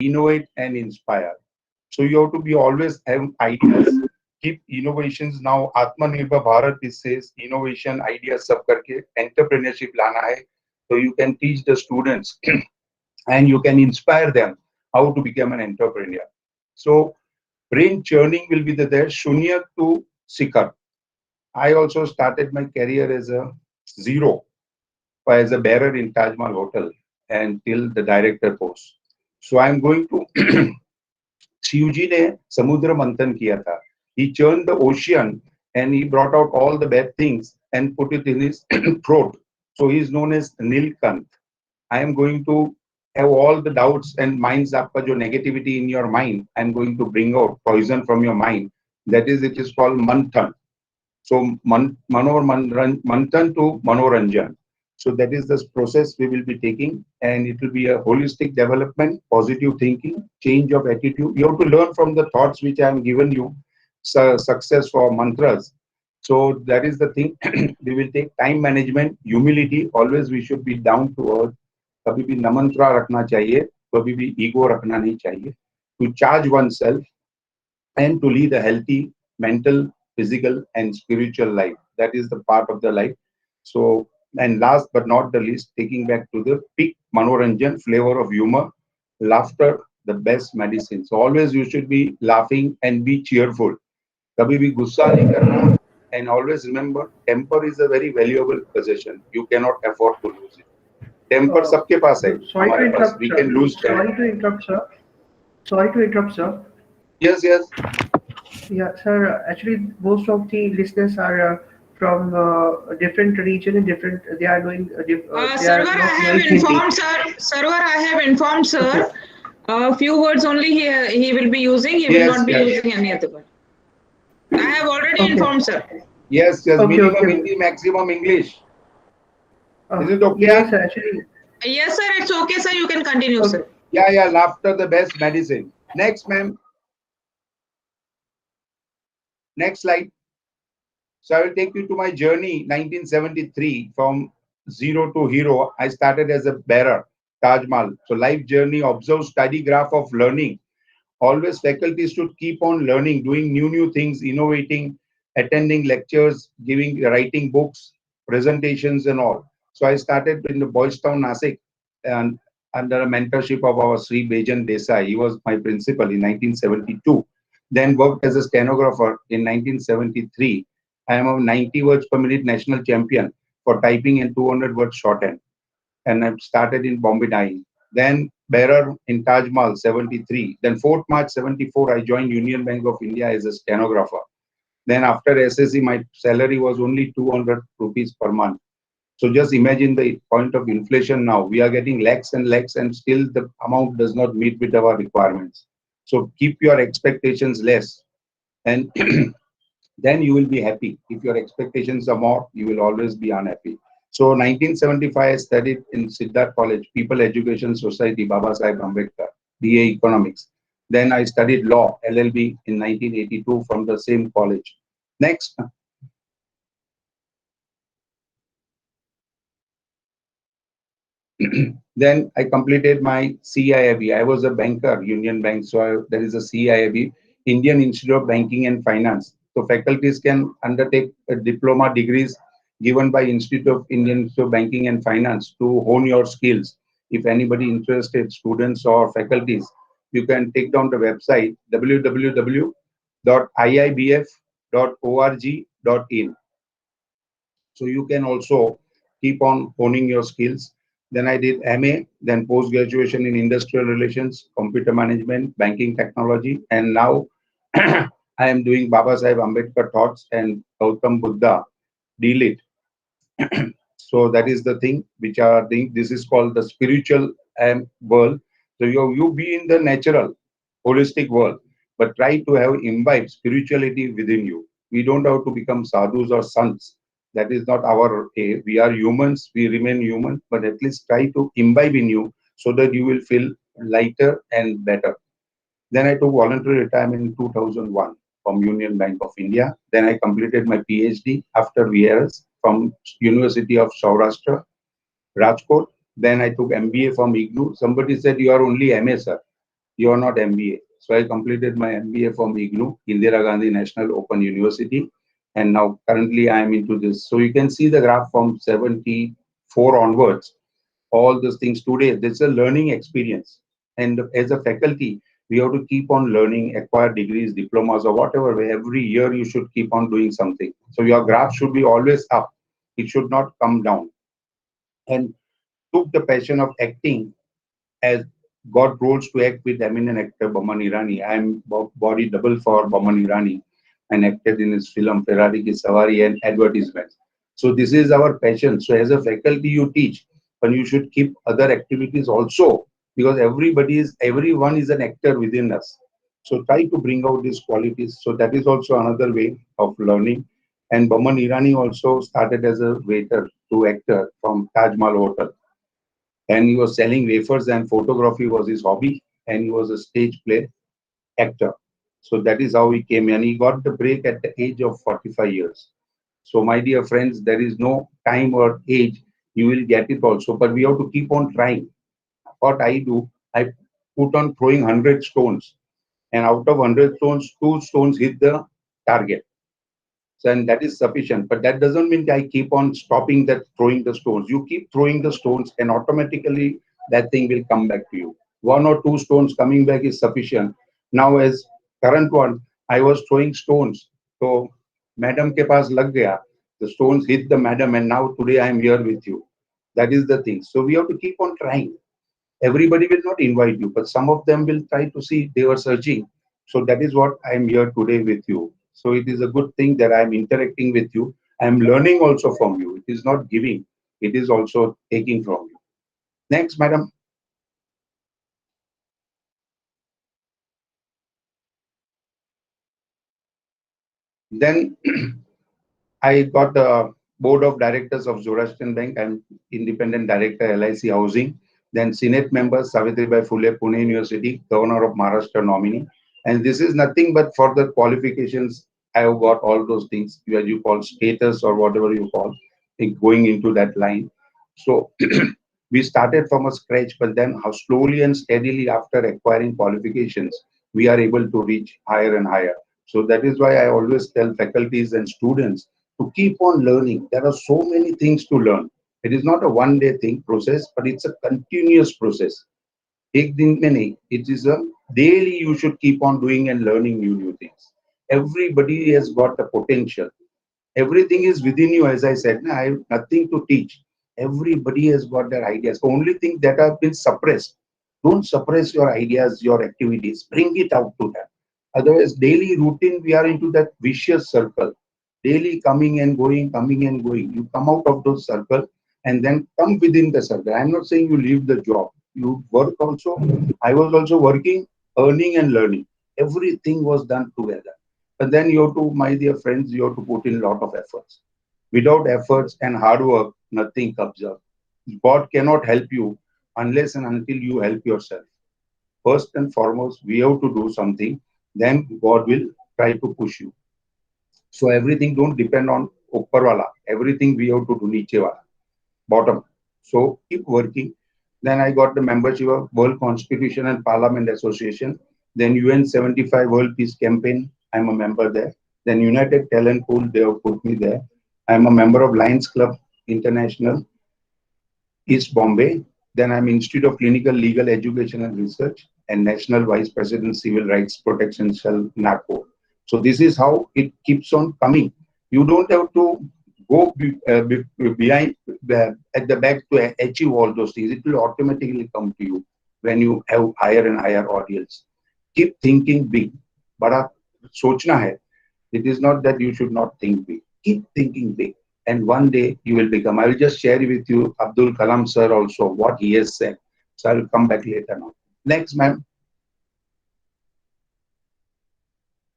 innovate and inspire. So you have to be always have ideas. Keep innovations now. Atmanirbhar Bharat it says innovation ideas sab karke entrepreneurship lana hai. So you can teach the students and you can inspire them how to become an entrepreneur. So brain churning will be there. Shunya to Sikar. I also started my career as a zero, as a bearer in Taj Mahal Hotel and till the director post. So I'm going to Shivji ने समुद्र मंथन किया था. He churned the ocean and he brought out all the bad things and put it in his throat. So he is known as Nilkant. I am going to have all the doubts and minds आपका जो negativity in your mind. I am going to bring out poison from your mind. That is, it is called manthan. So manthan to manoranjan. So that is the process we will be taking, and it will be a holistic development, positive thinking, change of attitude. You have to learn from the thoughts which I have given you. Success for mantras. So that is the thing. We will take time management, humility. Always we should be down to earth. कभी भी नमंत्रा रखना चाहिए, कभी भी ego रखना नहीं चाहिए. To charge oneself and to lead a healthy mental, physical, and spiritual life. That is the part of the life. So, and last but not the least, taking back to the peak manoranjan, flavor of humor, laughter, the best medicine. So always you should be laughing and be cheerful. कभी भी गुस्सा नहीं करना. And always remember, temper is a very valuable possession. You cannot afford to lose it. Temper Uh, सबके पास है, Sorry to हमारे पास. interrupt, We sir. can lose temper. Sorry to interrupt, sir. Sorry to interrupt, sir. Yes, yes. Yeah, sir. Actually, most of the listeners are from different region and different. They are doing. They Server, are I not have knowing Hindi. informed, sir. Server, I have informed, Okay. sir. A few words only he will be using. He will Yes, not be yes. using any other word. I have already Okay. informed, sir. Yes, yes. Okay. Minimum Okay. Hindi, maximum English. Is it Yeah, okay? sir. Actually. Yes, sir. It's okay, sir. You can continue, Okay. sir. Yeah, yeah. Laughter, the best medicine. Next, ma'am. Next slide. So I will take you to my journey, 1973, from zero to hero. I started as a bearer, Taj Mahal. So life journey, observe, study graph of learning. Always faculties should keep on learning, doing new things, innovating, attending lectures, giving, writing books, presentations and all. So I started in the Boys Town, Nasik, and under a mentorship of our Sri Bejan Desai. He was my principal in 1972. Then worked as a stenographer in 1973. I am a 90 words per minute national champion for typing and 200 words shorthand. And I've started in Bombay Dyeing. Then bearer in Taj Mahal 73. Then 4th March 74, I joined Union Bank of India as a stenographer. Then after SSC, my salary was only 200 rupees per month. So just imagine the point of inflation now. We are getting lakhs and lakhs, and still the amount does not meet with our requirements. So keep your expectations less, and then you will be happy. If your expectations are more, you will always be unhappy. So 1975, I studied in Siddharth College, People Education Society, Baba Sahib Ambedkar, BA Economics. Then I studied law, LLB in 1982 from the same college. Next. Then I completed my CIIB. I was a banker, Union Bank. So there is a CIIB, Indian Institute of Banking and Finance. So faculties can undertake diploma degrees given by Institute of Indian Institute of Banking and Finance to hone your skills. If anybody interested, students or faculties, you can take down the website www.iibf.org.in. So you can also keep on honing your skills. Then I did MA, then post graduation in industrial relations, computer management, banking technology, and now I am doing Baba Sahib Ambedkar thoughts and Gautam Buddha deal it. So that is the thing which are the, this is called the spiritual world. So you be in the natural, holistic world, but try to have imbibe spirituality within you. We don't have to become sadhus or sants. That is not our aim. We are humans, we remain human, but at least try to imbibe in you so that you will feel lighter and better. Then I took voluntary retirement in 2001 from Union Bank of India. Then I completed my PhD after VRS from University of Saurashtra, Rajkot. Then I took MBA from IGNOU. Somebody said, you are only MA, sir. You are not MBA. So I completed my MBA from IGNU, Indira Gandhi National Open University. And now currently I am into this. So you can see the graph from 74 onwards. All those things today, there's a learning experience. And as a faculty, we have to keep on learning, acquire degrees, diplomas, or whatever. Every year you should keep on doing something. So your graph should be always up. It should not come down. And took the passion of acting as got roles to act with eminent actor Boman Irani. I am body double for Boman Irani and acted in his film Ferrari Ki Sawari and advertisements. So this is our passion. So as a faculty, you teach, but you should keep other activities also because everyone is an actor within us. So try to bring out these qualities. So that is also another way of learning. And Boman Irani also started as a waiter to actor from Taj Mahal Hotel, and he was selling wafers and photography was his hobby, and he was a stage play actor. So that is how he came, and he got the break at the age of 45 years. So my dear friends, there is no time or age, you will get it also, but we have to keep on trying. What I do, I put on throwing 100 stones, and out of 100 stones, 2 stones hit the target. So, and that is sufficient. But that doesn't mean I keep on stopping that throwing the stones. You keep throwing the stones, and automatically that thing will come back to you. 1 or 2 stones coming back is sufficient. Now, as current one, I was throwing stones. So, madam ke paas lag gaya. The stones hit the madam, and now today I am here with you. That is the thing. So we have to keep on trying. Everybody will not invite you, but some of them will try to see they were searching. So that is what I am here today with you. So it is a good thing that I am interacting with you. I am learning also from you. It is not giving, it is also taking from you. Next, madam. Then I got the board of directors of Zoroastrian Bank. I'm independent director, LIC Housing. Then Senate member, Savitribai Phule, Pune University, Governor of Maharashtra nominee. And this is nothing but for the qualifications. I have got all those things, where you call status or whatever you call, going into that line. So we started from a scratch, but then how slowly and steadily after acquiring qualifications, we are able to reach higher and higher. So that is why I always tell faculties and students to keep on learning. There are so many things to learn. It is not a one-day thing process, but it's a continuous process. एक दिन में नहीं, it is a daily you should keep on doing and learning new things. Everybody has got the potential. Everything is within you, as I said. I have nothing to teach. Everybody has got their ideas. The only thing that have been suppressed, don't suppress your ideas, your activities. Bring it out to them. Otherwise, daily routine, we are into that vicious circle. Daily coming and going, coming and going. You come out of those circles and then come within the circle. I'm not saying you leave the job. You work also. I was also working, earning and learning. Everything was done together. But then you have to, my dear friends, you have to put in a lot of efforts. Without efforts and hard work, nothing comes up. God cannot help you unless and until you help yourself. First and foremost, we have to do something, then God will try to push you. So everything don't depend on upper wala. Everything we have to do niche wala, bottom. So keep working. Then I got the membership of World Constitution and Parliament Association. Then UN 75 World Peace Campaign. I'm a member there. Then United Talent Pool, they have put me there. I'm a member of Lions Club International, East Bombay. Then I'm Institute of Clinical Legal Education and Research and National Vice President Civil Rights Protection Cell, NACO. So this is how it keeps on coming. You don't have to go behind at the back to achieve all those things. It will automatically come to you when you have higher and higher audience. Keep thinking big. बड़ा सोचना है. It is not that you should not think big. Keep thinking big. And one day you will become. I will just share with you Abdul Kalam sir also, what he has said. So I will come back later now. Next, ma'am.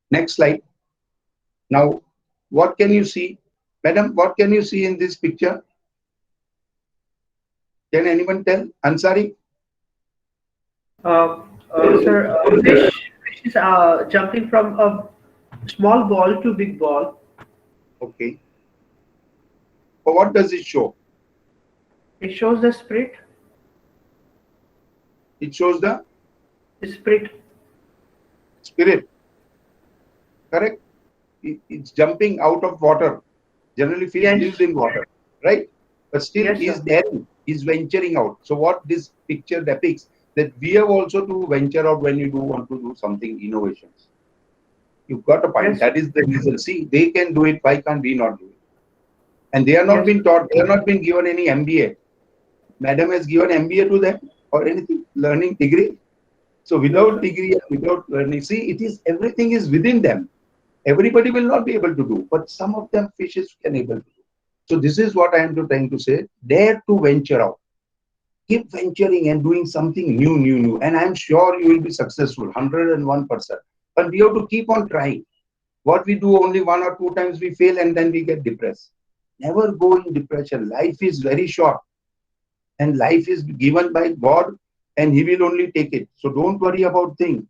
Next slide. Now, what can you see? Madam, what can you see in this picture? Can anyone tell? Ansari? Sir, fish is jumping from a small ball to big ball. Okay. But what does it show? It shows the spirit. It shows the Spirit. Spirit. Correct? It's jumping out of water. Generally, fish Yes. lives in water, right? But still, Yes, he's sir. daring. He's venturing out. So what this picture depicts, that we have also to venture out when you do want to do something innovations. You've got a point. Yes. That is the reason. See, they can do it. Why can't we not do it? And they are not Yes. being taught. They are not being given any MBA. Madam has given MBA to them or anything, learning degree. So without degree, without learning, see, it is everything is within them. Everybody will not be able to do, but some of them fishes can able to do. So this is what I am trying to say. Dare to venture out. Keep venturing and doing something new. And I'm sure you will be successful, 101%. But we have to keep on trying. What we do only 1 or 2 times we fail and then we get depressed. Never go in depression. Life is very short. And life is given by God and He will only take it. So don't worry about things.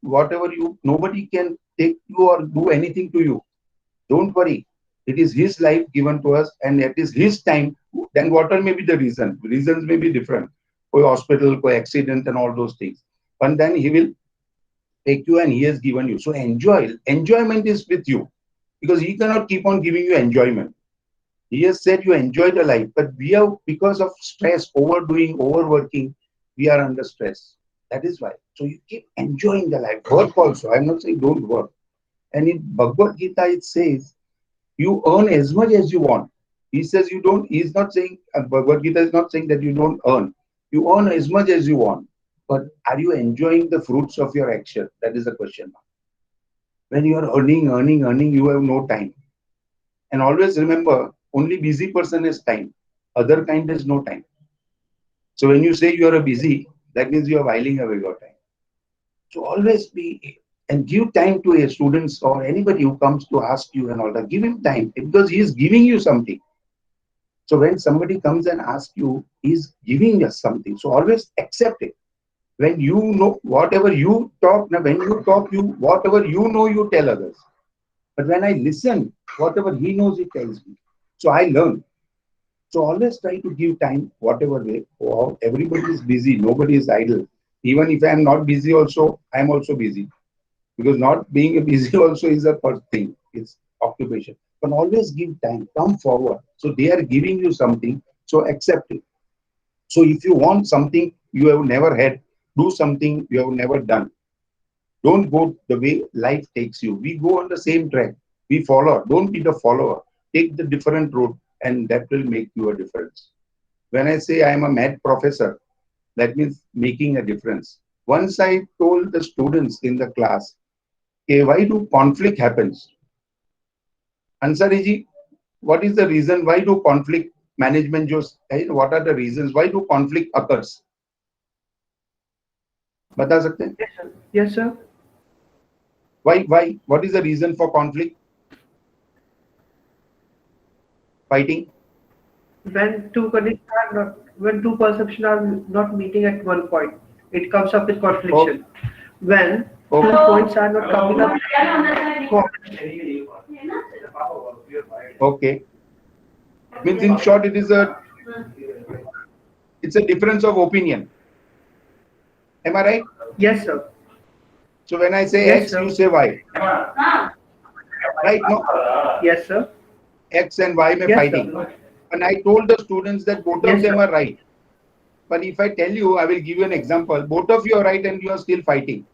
Whatever nobody can take you or do anything to you. Don't worry. It is His life given to us and it is His time. Then whatever may be the reason. Reasons may be different. Koi hospital, koi accident and all those things. But then He will take you and He has given you. So enjoy. Enjoyment is with you. Because He cannot keep on giving you enjoyment. He has said you enjoy the life, but we are, because of stress, overdoing, overworking, we are under stress. That is why. So you keep enjoying the life. Work also. I'm not saying don't work. And in Bhagavad Gita, it says, you earn as much as you want. He says you don't, he's not saying, Bhagavad Gita is not saying that you don't earn. You earn as much as you want. But are you enjoying the fruits of your action? That is the question. When you are earning, you have no time. And always remember, only busy person has time. Other kind has no time. So when you say you are a busy, that means you are whiling away your time. So always be and give time to a students or anybody who comes to ask you and all that. Give him time because he is giving you something. So when somebody comes and asks you, he's giving us something. So always accept it. When you know whatever you talk, when you talk, whatever you know, you tell others. But when I listen, whatever he knows, he tells me. So I learn. So always try to give time, whatever way. Oh, everybody is busy. Nobody is idle. Even if I am not busy also, I am also busy. Because not being busy also is a first thing. It's occupation. But always give time. Come forward. So they are giving you something. So accept it. So if you want something you have never had, do something you have never done. Don't go the way life takes you. We go on the same track. We follow. Don't be the follower. Take the different road and that will make you a difference. When I say I am a mad professor, that means making a difference. Once I told the students in the class, okay, why do conflict happens? Ansariji, what is the reason? Why do conflict management just, what are the reasons? Why do conflict occurs? बता सकते हैं? Yes, sir. Yes, sir. Why? What is the reason for conflict? Fighting? When two colleagues are not, when two perceptions are not meeting at one point, it comes up with confliction. When two points are not coming up. Okay. Means in short, it's a difference of opinion. Am I right? Yes, sir. So when I say Yes, X, sir. you say Y. Right? No? Yes, sir. X and Y may Yes, fighting. sir. And I told the students that both Yes, of them sir. are right. But if I tell you, I will give you an example. Both of you are right and you are still fighting.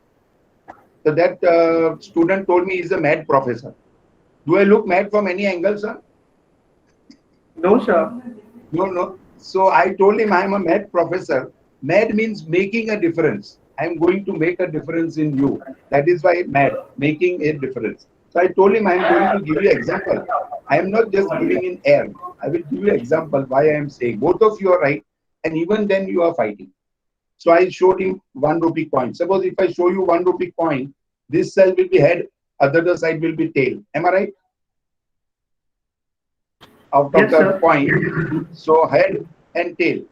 So that student told me he's a mad professor. Do I look mad from any angle, sir? No, sir. No. So I told him I am a mad professor. Mad means making a difference. I am going to make a difference in you. That is why mad, making a difference. So I told him I am going to give you example. I am not just giving in air. I will give you example why I am saying both of you are right and even then you are fighting. So I showed him 1 rupee coin. Suppose if I show you 1 rupee coin, this side will be head, other side will be tail. Am I right? Out of Yes, the sir. coin, so head and tail.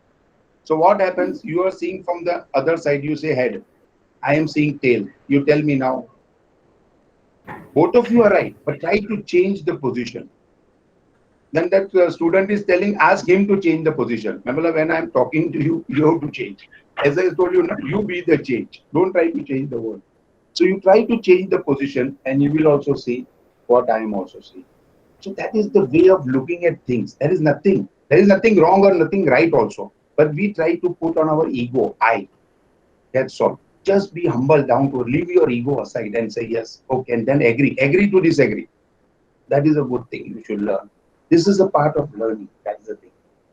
So what happens? You are seeing from the other side, you say head. I am seeing tail. You tell me now. Both of you are right, but try to change the position. Then that student is telling, ask him to change the position. Remember, when I am talking to you, you have to change. As I told you, you be the change. Don't try to change the world. So you try to change the position and you will also see what I am also seeing. So that is the way of looking at things. There is nothing. There is nothing wrong or nothing right also. But we try to put on our ego, I. That's all. Just be humble down to leave your ego aside and say yes, okay, and then agree. Agree to disagree. That is a good thing you should learn. This is a part of learning. That's the thing.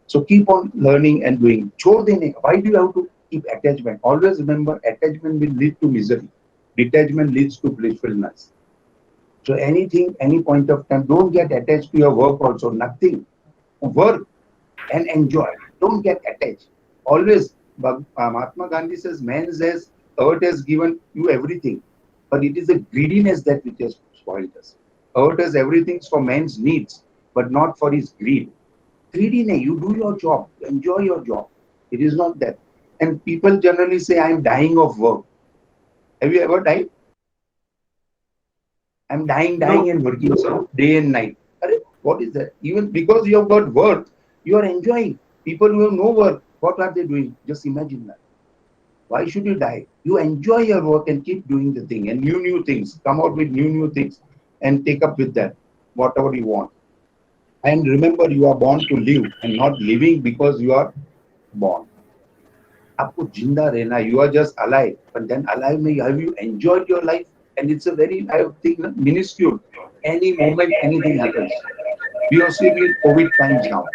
So keep on learning and doing. Chhod dene. Why do you have to keep attachment? Always remember, attachment will lead to misery. Detachment leads to blissfulness. So anything, any point of time, don't get attached to your work also. Nothing. Work and enjoy. Don't get attached. Always, Mahatma Gandhi says, man says, earth has given you everything, but it is the greediness that which has spoiled us. Earth has everything for man's needs, but not for his greed. Greediness, you do your job, enjoy your job. It is not that. And people generally say, I'm dying of work. Have you ever died? I'm dying No, and working so day and night. What is that? Even because you have got work, you are enjoying. People who have no work, what are they doing? Just imagine that. Why should you die? You enjoy your work and keep doing the thing and new things. Come out with new things and take up with that, whatever you want. And remember, you are born to live and not living because you are born. आपको जिंदा रहना, you are just alive, but then alive में have you enjoyed your life? And it's a very, I think, minuscule. Any moment, anything happens. We are still in COVID times now.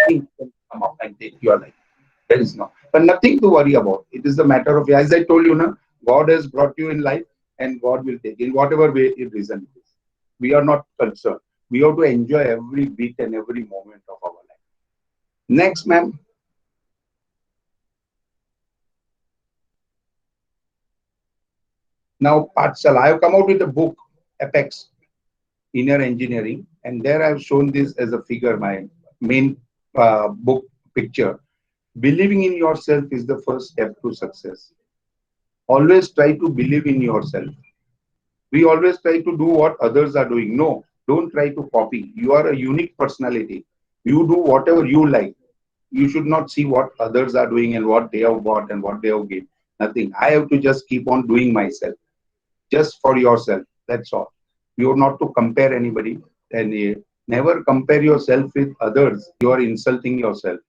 Anything can come up and take your life. There is no, but nothing to worry about. It is the matter of, as I told you, God has brought you in life, and God will take in whatever way it reason it is. We are not concerned. We have to enjoy every beat and every moment of our life. Next, ma'am. Now, Patsala, I have come out with a book, Apex Inner Engineering, and there I have shown this as a figure, my main book picture. Believing in yourself is the first step to success. Always try to believe in yourself. We always try to do what others are doing. No, don't try to copy. You are a unique personality. You do whatever you like. You should not see what others are doing and what they have got and what they have gained. Nothing. I have to just keep on doing myself. Just for yourself. That's all. You are not to compare anybody. And never compare yourself with others. You are insulting yourself.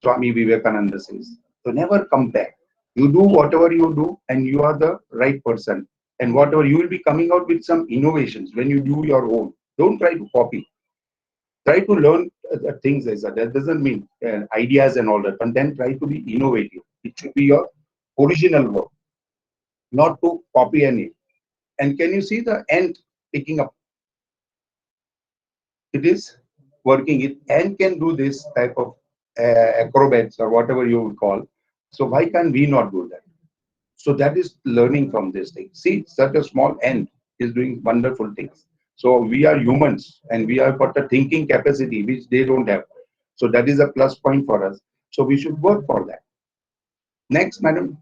Swami Vivekananda says. So never compare. You do whatever you do and you are the right person. And whatever you will be coming out with some innovations when you do your own. Don't try to copy. Try to learn things as that. That doesn't mean ideas and all that. But then try to be innovative. It should be your original work, not to copy any. And can you see the ant picking up? It is working. It ant can do this type of acrobats or whatever you would call. So why can't we not do that? So that is learning from this thing. See, such a small ant is doing wonderful things. So we are humans and we have got a thinking capacity which they don't have. So that is a plus point for us. So we should work for that. Next, madam.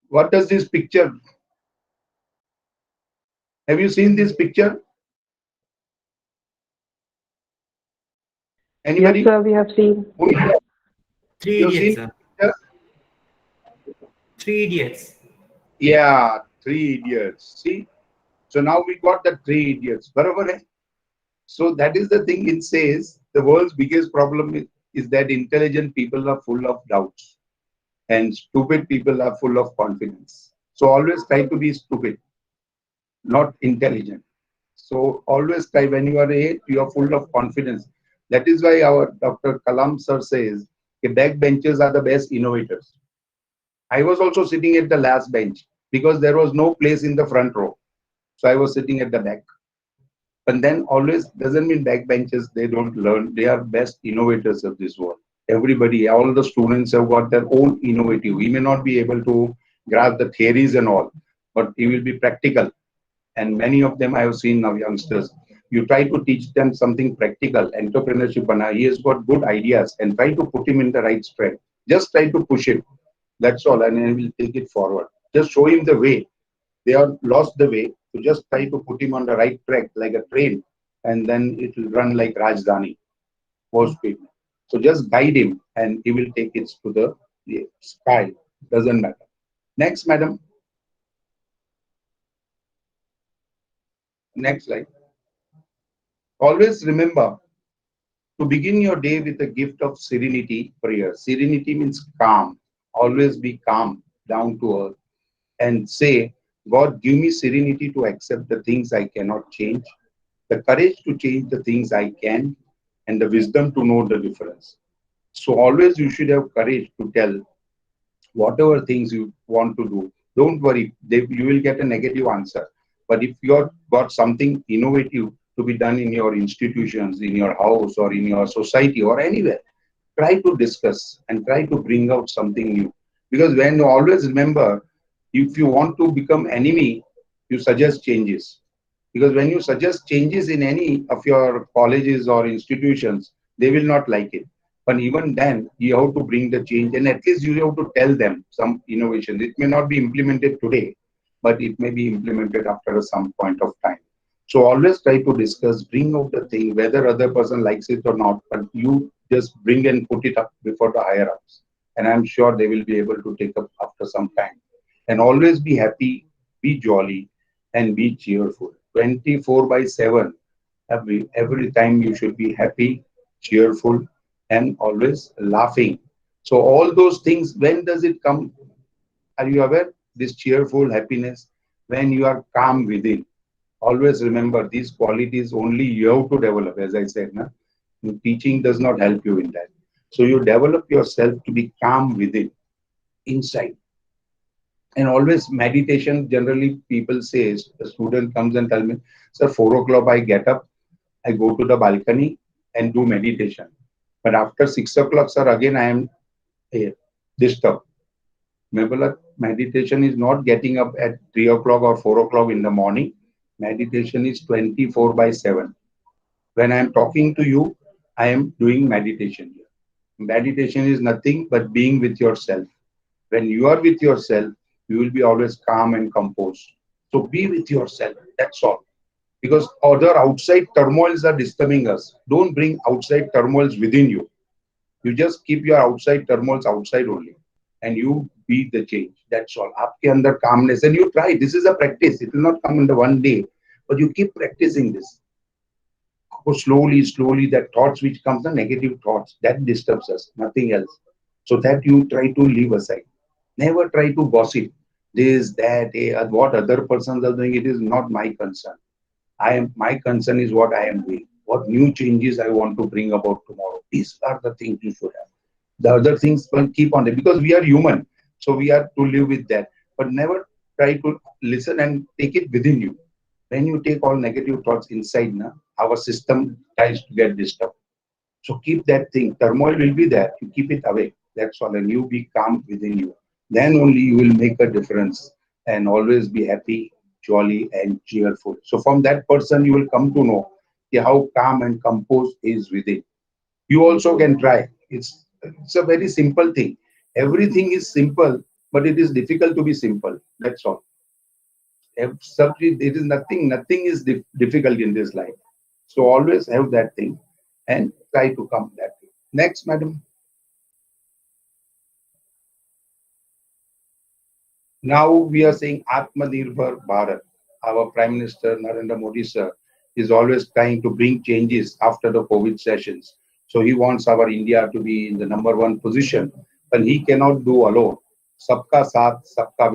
What does this picture? Have you seen this picture? Anybody? yes, sir, we have seen. Three You've Idiots, seen sir. picture? Three Idiots. Yeah, Three Idiots. See? So now we got the Three Idiots. Barabar hai? So that is the thing it says. The world's biggest problem is that intelligent people are full of doubts and stupid people are full of confidence. So always try to be stupid, not intelligent. So always try when you are eight, you are full of confidence. That is why our Dr. Kalam sir says, backbenchers are the best innovators. I was also sitting at the last bench because there was no place in the front row. So I was sitting at the back. But then always doesn't mean backbenchers, they don't learn. They are best innovators of this world. Everybody, all the students have got their own innovative. We may not be able to grasp the theories and all, but it will be practical. And many of them I have seen now, youngsters. You try to teach them something practical, entrepreneurship, he has got good ideas and try to put him in the right track. Just try to push him. That's all, and he will take it forward. Just show him the way. They have lost the way. So just try to put him on the right track like a train, and then it will run like Rajdhani. more speed. So just guide him and he will take it to the sky. Doesn't matter. Next, madam. Next slide. Always remember to begin your day with a gift of serenity prayer. Serenity means calm. Always be calm, down to earth, and say, God, give me serenity to accept the things I cannot change, the courage to change the things I can, and the wisdom to know the difference. So always you should have courage to tell whatever things you want to do. Don't worry, you will get a negative answer. But if you've got something innovative to be done in your institutions, in your house, or in your society, or anywhere, try to discuss and try to bring out something new. Because when you always remember, if you want to become enemy, you suggest changes. Because when you suggest changes in any of your colleges or institutions, they will not like it. But even then, you have to bring the change, and at least you have to tell them some innovation. It may not be implemented today, but it may be implemented after some point of time. So always try to discuss, bring out the thing, whether other person likes it or not, but you just bring and put it up before the higher ups. And I'm sure they will be able to take up after some time. And always be happy, be jolly, and be cheerful. 24 by 7. Every time you should be happy, cheerful, and always laughing. So all those things, when does it come? Are you aware? This cheerful happiness, when you are calm within. Always remember these qualities only you have to develop, as I said. Na? Teaching does not help you in that. So you develop yourself to be calm within, inside. And always meditation, generally people say, a student comes and tell me, sir, 4 o'clock I get up, I go to the balcony and do meditation. But after 6 o'clock, sir, again I am disturbed. Remember, meditation is not getting up at 3 o'clock or 4 o'clock in the morning. Meditation is 24 by 7. When I am talking to you, I am doing meditation here. Meditation is nothing but being with yourself. When you are with yourself, you will be always calm and composed. So be with yourself. That's all. Because other outside turmoils are disturbing us. Don't bring outside turmoils within you. You just keep your outside turmoils outside only. And you be the change. That's all. Aapke andar calmness. And you try. This is a practice. It will not come in the one day. But you keep practicing this. Go slowly, slowly. That thoughts which comes, the negative thoughts, that disturbs us. Nothing else. So that you try to leave aside. Never try to gossip. This, that, what other persons are doing, it is not my concern. My concern is what I am doing. What new changes I want to bring about tomorrow. These are the things you should have. The other things will keep on it because we are human. So we are to live with that. But never try to listen and take it within you. When you take all negative thoughts inside, our system tries to get disturbed. So keep that thing. Turmoil will be there. You keep it away. That's all. And you be calm within you. Then only you will make a difference and always be happy, jolly, and cheerful. So from that person, you will come to know how calm and composed is within. You also can try. It's a very simple thing. Everything is simple, but it is difficult to be simple. That's all. It is nothing is difficult in this life. So always have that thing and try to come that way. Next, madam. Now we are saying Atmanirbhar Bharat. Our Prime Minister Narendra Modi sir is always trying to bring changes after the COVID sessions. So he wants our India to be in the #1 position, but he cannot do alone. Sabka Saath, Sabka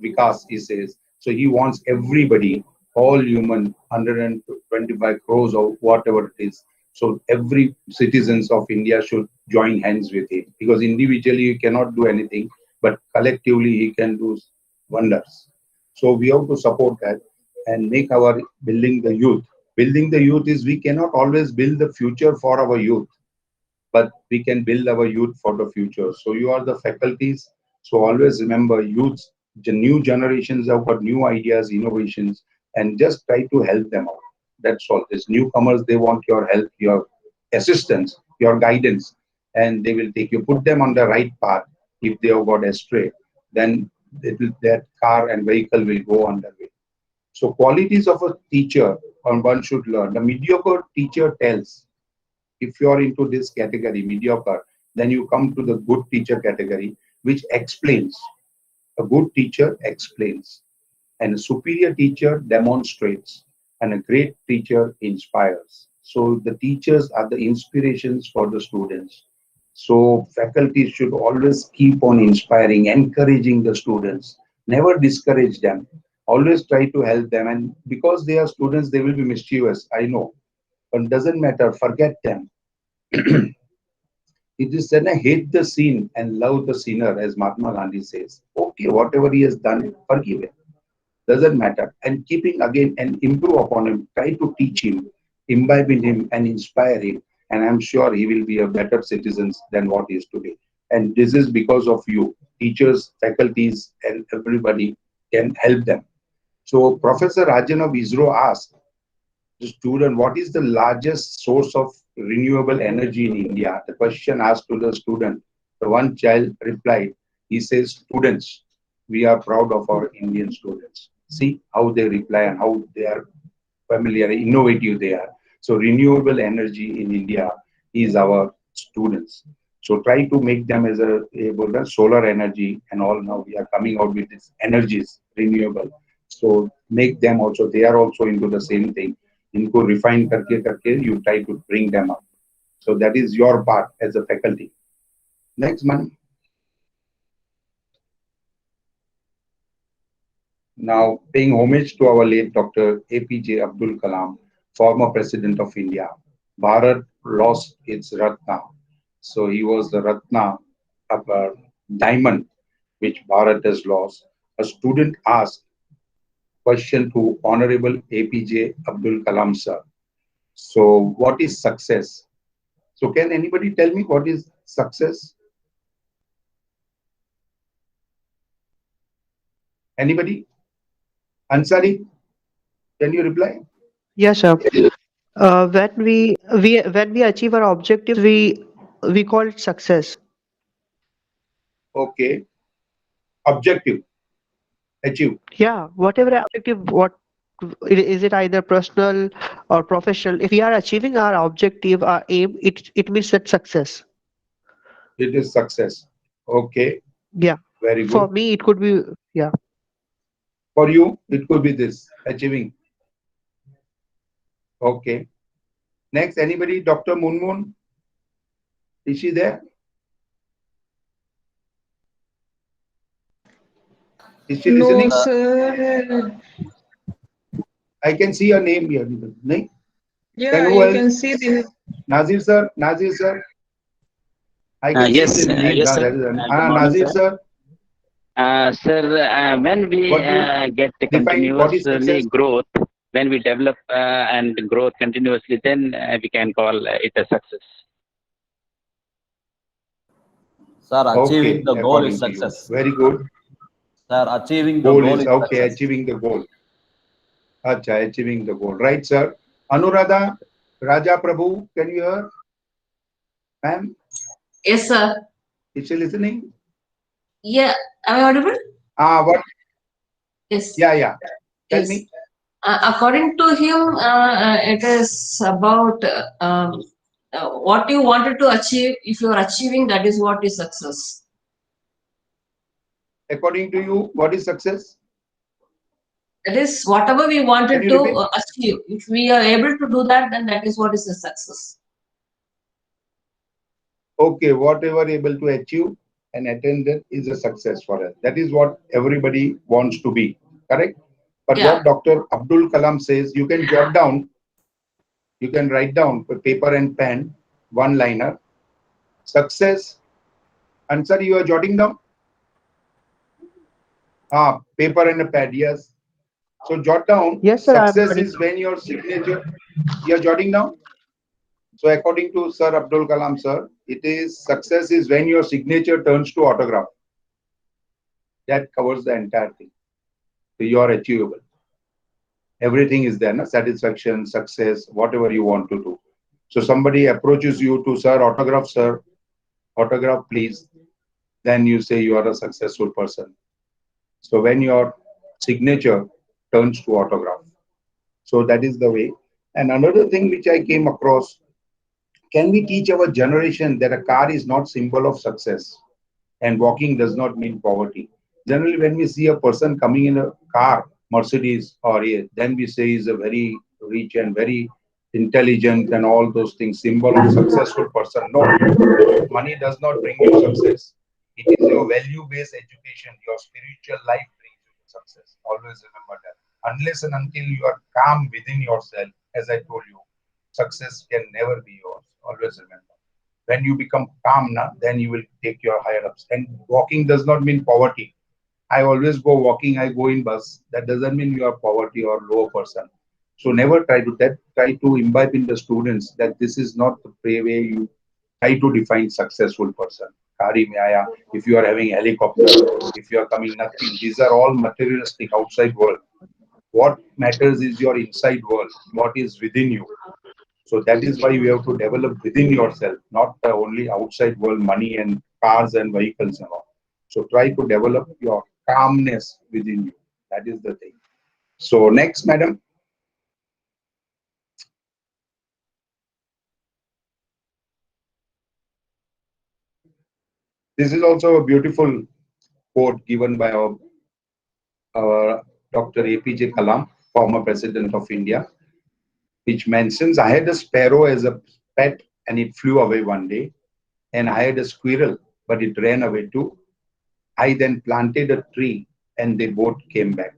Vikas, he says. So he wants everybody, all human, 125 crores or whatever it is. So every citizens of India should join hands with him because individually he cannot do anything, but collectively he can do wonders. So we have to support that and make our building the youth. Building the youth is we cannot always build the future for our youth, but we can build our youth for the future. So you are the faculties. So always remember youths, the new generations have got new ideas, innovations, and just try to help them out. That's all. These newcomers, they want your help, your assistance, your guidance, and they will take you, put them on the right path. If they have got astray, then that car and vehicle will go on the way. So qualities of a teacher one should learn. The mediocre teacher tells, If you are into this category, mediocre, then you come to the good teacher category, which explains. A good teacher explains, and a superior teacher demonstrates, and a great teacher inspires. So the teachers are the inspirations for the students. So faculty should always keep on inspiring, encouraging the students, never discourage them. Always try to help them. And because they are students, they will be mischievous. I know, but doesn't matter. Forget them. It is said, hate the sin and love the sinner, as Mahatma Gandhi says. Okay, whatever he has done, forgive him. Doesn't matter. And keeping again and improve upon him, try to teach him, imbibe in him, and inspire him. And I'm sure he will be a better citizen than what he is today. And this is because of you, teachers, faculties, and everybody can help them. So Professor Rajan of ISRO asked the student, what is the largest source of renewable energy in India? The question asked to the student. The one child replied, he says, students, we are proud of our Indian students. See how they reply and how they are familiar, innovative they are. So renewable energy in India is our students. So try to make them as a solar energy and all. Now we are coming out with these energies, renewable. So make them also, they are also into the same thing. इनको refine करके you try to bring them up. So that is your part as a faculty. Next one. Now paying homage to our late Dr. APJ Abdul Kalam, former President of India. Bharat lost its Ratna. So he was the Ratna, a diamond, which Bharat has lost. A student asked question to Honorable APJ Abdul Kalam sir. So what is success? So can anybody tell me what is success? Anybody? Ansari, can you reply? Yes, sir. When we achieve our objectives, we call it success. Okay. Objective, achieve. Yeah, whatever objective, what is it, either personal or professional? If we are achieving our objective, our aim, it means that success. It is success. Okay. Yeah. Very For good. me, it could be, yeah. For you, it could be this, achieving. Okay. Next, anybody? Dr. Munmun? Is she there? Is she No, listening? sir. I can see her name here. No? Yeah, Then who you else? can see the. Nazir sir? Nazir sir? I can see Yes, the name. yes, sir. That is Good morning, Nazir sir. sir. Sir, when we What you get define what is continuously success? growth, when we develop and growth continuously, then we can call it a success. Sir, achieving Okay, the goal is according to you. success. Very good. Sir, achieving the Goal goal is is okay, success. achieving the goal. Acha, achieving the goal. Right, sir. Anuradha, Raja Prabhu, can you hear? Ma'am, Yes, sir. is she listening? Yeah, am I audible? What? Yes. Yeah. Tell Yes. me. According to him, it is about what you wanted to achieve. If you are achieving, that is what is success. According to you, what is success? That is whatever we Can wanted you to repeat? achieve. If we are able to do that, then that is what is the success. Okay, whatever able to achieve and attain that is a success for us. That is what everybody wants to be, correct? But Yeah. what Dr. Abdul Kalam says, you can jot down, you can write down with paper and pen, one liner. Success. Answer, you are jotting down? Paper and a pad, yes. So jot down, Yes, sir. success is when your signature, you're jotting down? So according to Sir Abdul Kalam, sir, it is success is when your signature turns to autograph. That covers the entire thing. So you are achievable. Everything is there, na? Satisfaction, success, whatever you want to do. So somebody approaches you to, sir, autograph, please. Then you say you are a successful person. So when your signature turns to autograph. So that is the way. And another thing which I came across Can we teach our generation that a car is not symbol of success and walking does not mean poverty? Generally, when we see a person coming in a car, Mercedes or a, then we say he's a very rich and very intelligent and all those things, symbol of successful person. No, money does not bring you success. It is your value-based education, your spiritual life brings you success. Always remember that. Unless and until you are calm within yourself, as I told you, success can never be yours. Always remember. When you become calm, then you will take your higher ups. And walking does not mean poverty. I always go walking, I go in bus. That doesn't mean you are poverty or low person. So never try to that. Try to imbibe in the students that this is not the way you try to define successful person. Kari Maya, if you are having helicopter, if you are coming nothing, these are all materialistic outside world. What matters is your inside world, what is within you. So that is why you have to develop within yourself, not the only outside world, money and cars and vehicles and all. So try to develop your calmness within you. That is the thing. So next, madam. This is also a beautiful quote given by our Dr. APJ Kalam, former president of India, which mentions, I had a sparrow as a pet and it flew away one day, and I had a squirrel, but it ran away too. I then planted a tree and they both came back.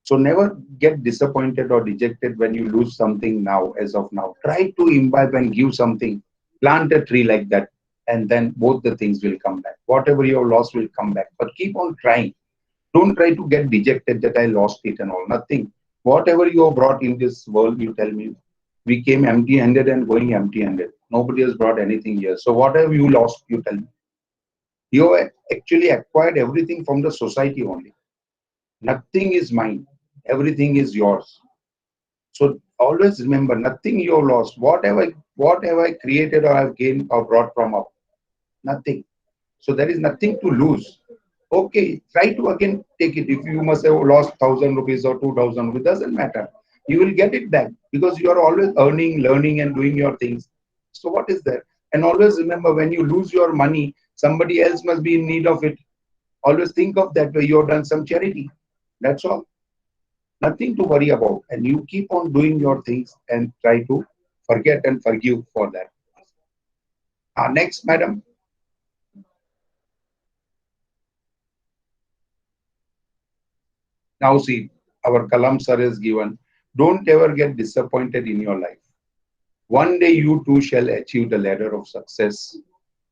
So never get disappointed or dejected when you lose something now, as of now. Try to imbibe and give something. Plant a tree like that, and then both the things will come back. Whatever you have lost will come back. But keep on trying. Don't try to get dejected that I lost it and all. Nothing. Whatever you have brought in this world, you tell me. We came empty-handed and going empty-handed. Nobody has brought anything here. So whatever you lost, you tell me. You have actually acquired everything from the society only. Nothing is mine. Everything is yours. So always remember, nothing you have lost. Whatever I created or I've gained or brought from up, nothing. So there is nothing to lose. Okay, try to again take it. If you must have lost 1,000 rupees or 2,000 rupees, doesn't matter. You will get it back because you are always earning, learning, and doing your things. So what is there? And always remember, when you lose your money, somebody else must be in need of it. Always think of that way. You have done some charity. That's all. Nothing to worry about. And you keep on doing your things and try to forget and forgive for that. Next, madam. Now see, our Kalam sir is given. Don't ever get disappointed in your life. One day you too shall achieve the ladder of success.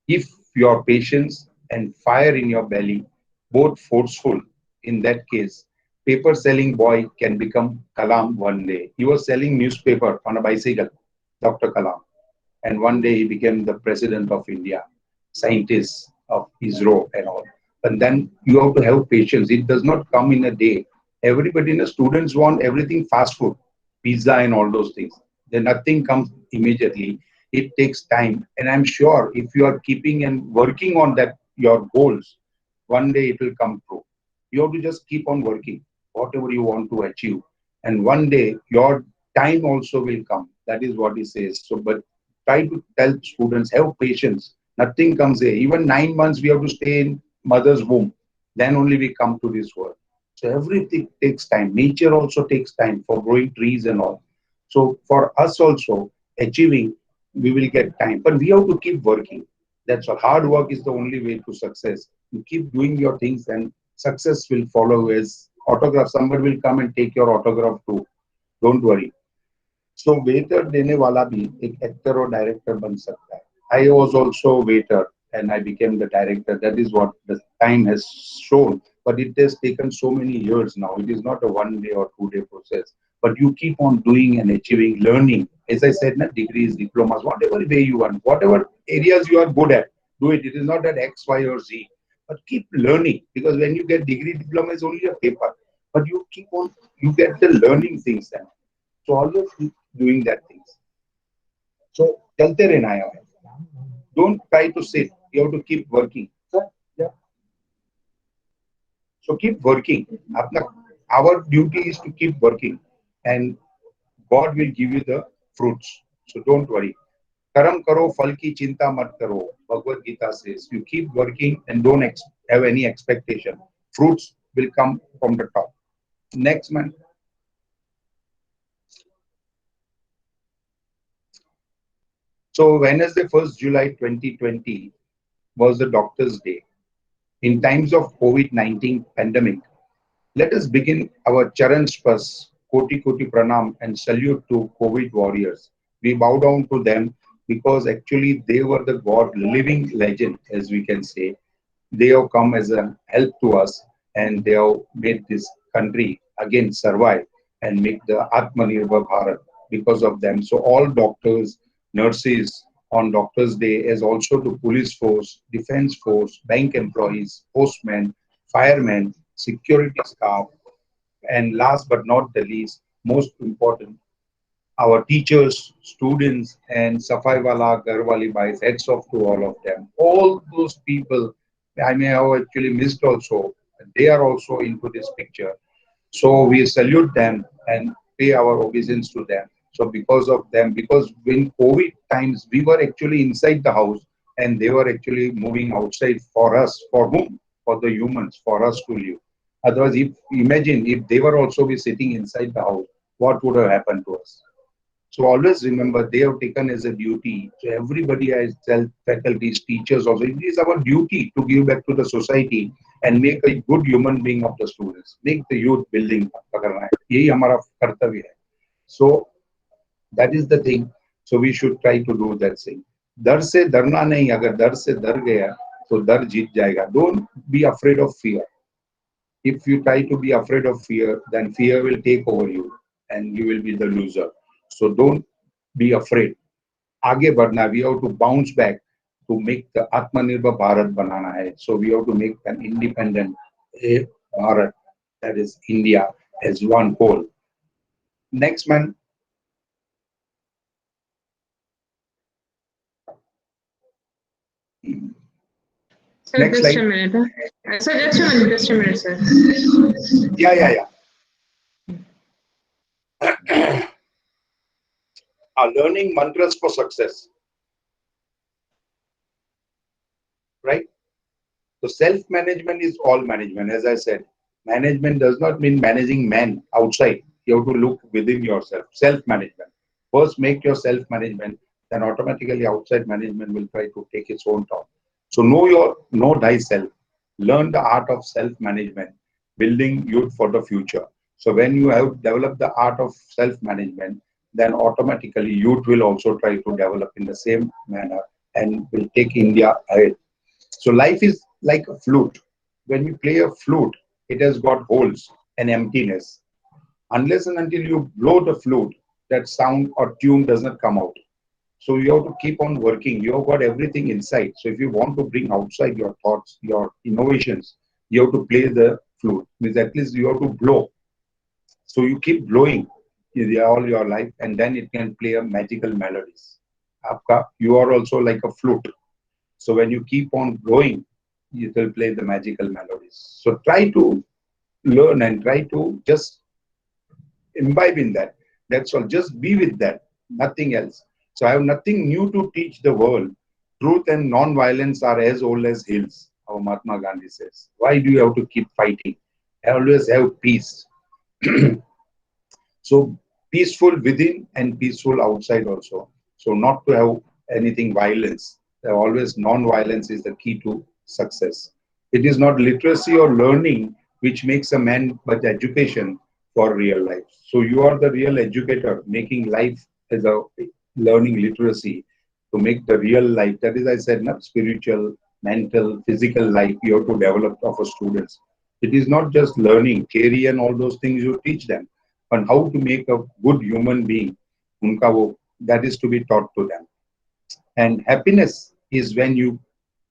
If your patience and fire in your belly, both forceful, in that case, paper selling boy can become Kalam one day. He was selling newspaper on a bicycle, Dr. Kalam. And one day he became the president of India, scientist of ISRO and all. And then you have to have patience. It does not come in a day. Everybody in the students want everything fast food, pizza and all those things. Then nothing comes immediately. It takes time. And I'm sure if you are keeping and working on that, your goals, one day it will come true. You have to just keep on working, whatever you want to achieve. And one day your time also will come. That is what he says. So, but try to tell students, have patience. Nothing comes here. Even 9 months we have to stay in mother's womb. Then only we come to this world. So everything takes time. Nature also takes time for growing trees and all. So for us also, achieving, we will get time. But we have to keep working. That's all. Hard work is the only way to success. You keep doing your things and success will follow as autograph. Somebody will come and take your autograph too. Don't worry. So waiter देने वाला भी एक actor or director बन सकता है. I was also a waiter and I became the director. That is what the time has shown. But it has taken so many years now. It is not a 1 day or 2 day process. But you keep on doing and achieving, learning. As I said, degrees, diplomas, whatever way you want, whatever areas you are good at, do it. It is not that X, Y, or Z. But keep learning, because when you get degree, diploma is only a paper. But you keep on, you get the learning things then. So always keep doing that things. So चलते रहना है. Don't try to sit. You have to keep working. So keep working. Our duty is to keep working, and God will give you the fruits. So don't worry. Karam karo, phal ki chinta mat karo. Bhagavad Gita says, you keep working and don't have any expectation. Fruits will come from the top. Next man. So Wednesday, 1st July 2020 was the Doctor's Day. In times of COVID-19 pandemic, let us begin our Charan Spas, Koti Koti Pranam and salute to COVID warriors. We bow down to them because actually they were the God living legend, as we can say. They have come as a help to us and they have made this country again survive and make the Atmanirbhar Bharat because of them. So all doctors, nurses on Doctors' Day, as also to police force, defense force, bank employees, postmen, firemen, security staff, and last but not the least, most important, our teachers, students, and Safai Wala, Garwali Bhais, heads off to all of them. All those people, I may have actually missed also, they are also into this picture. So we salute them and pay our obeisance to them. So because of them, because in COVID times, we were actually inside the house and they were actually moving outside for us. For whom? For the humans, for us to live. Otherwise, imagine if they were also be sitting inside the house, what would have happened to us? So always remember, they have taken as a duty. So everybody has faculties, teachers also. It is our duty to give back to the society and make a good human being of the students. Make the youth building. यही हमारा कर्तव्य है. So that is the thing. So we should try to do that thing. डर से डरना नहीं. अगर डर से डर गया तो डर जीत जाएगा. Don't be afraid of fear. If you try to be afraid of fear, then fear will take over you and you will be the loser. So don't be afraid. आगे बढ़ना, we have to bounce back to make the Atmanirbhar Bharat banana hai. So we have to make an independent Bharat, that is India, as one whole. Next man. Sir, Next just slide. a minute. Sir, just a minute, sir. Yeah. Are learning mantras for success. Right? So self-management is all management. As I said, management does not mean managing men outside. You have to look within yourself. Self-management. First, make your self-management, then automatically outside management will try to take its own turn. So know thyself. Learn the art of self-management, building youth for the future. So when you have developed the art of self-management, then automatically youth will also try to develop in the same manner and will take India ahead. So life is like a flute. When you play a flute, it has got holes and emptiness. Unless and until you blow the flute, that sound or tune does not come out. So you have to keep on working. You have got everything inside. So if you want to bring outside your thoughts, your innovations, you have to play the flute. Means at least you have to blow. So you keep blowing all your life, and then it can play a magical melodies. You are also like a flute. So when you keep on blowing, you will play the magical melodies. So try to learn and try to just imbibe in that. That's all. Just be with that. Nothing else. So I have nothing new to teach the world. Truth and non-violence are as old as hills, how Mahatma Gandhi says. Why do you have to keep fighting? Always have peace. So peaceful within and peaceful outside also. So not to have anything violence. Always non-violence is the key to success. It is not literacy or learning which makes a man, but education for real life. So you are the real educator, making life as a learning literacy to make the real life. That is, I said, not spiritual, mental, physical life you have to develop of a students. It is not just learning, theory and all those things you teach them, but how to make a good human being. That is to be taught to them. And happiness is when you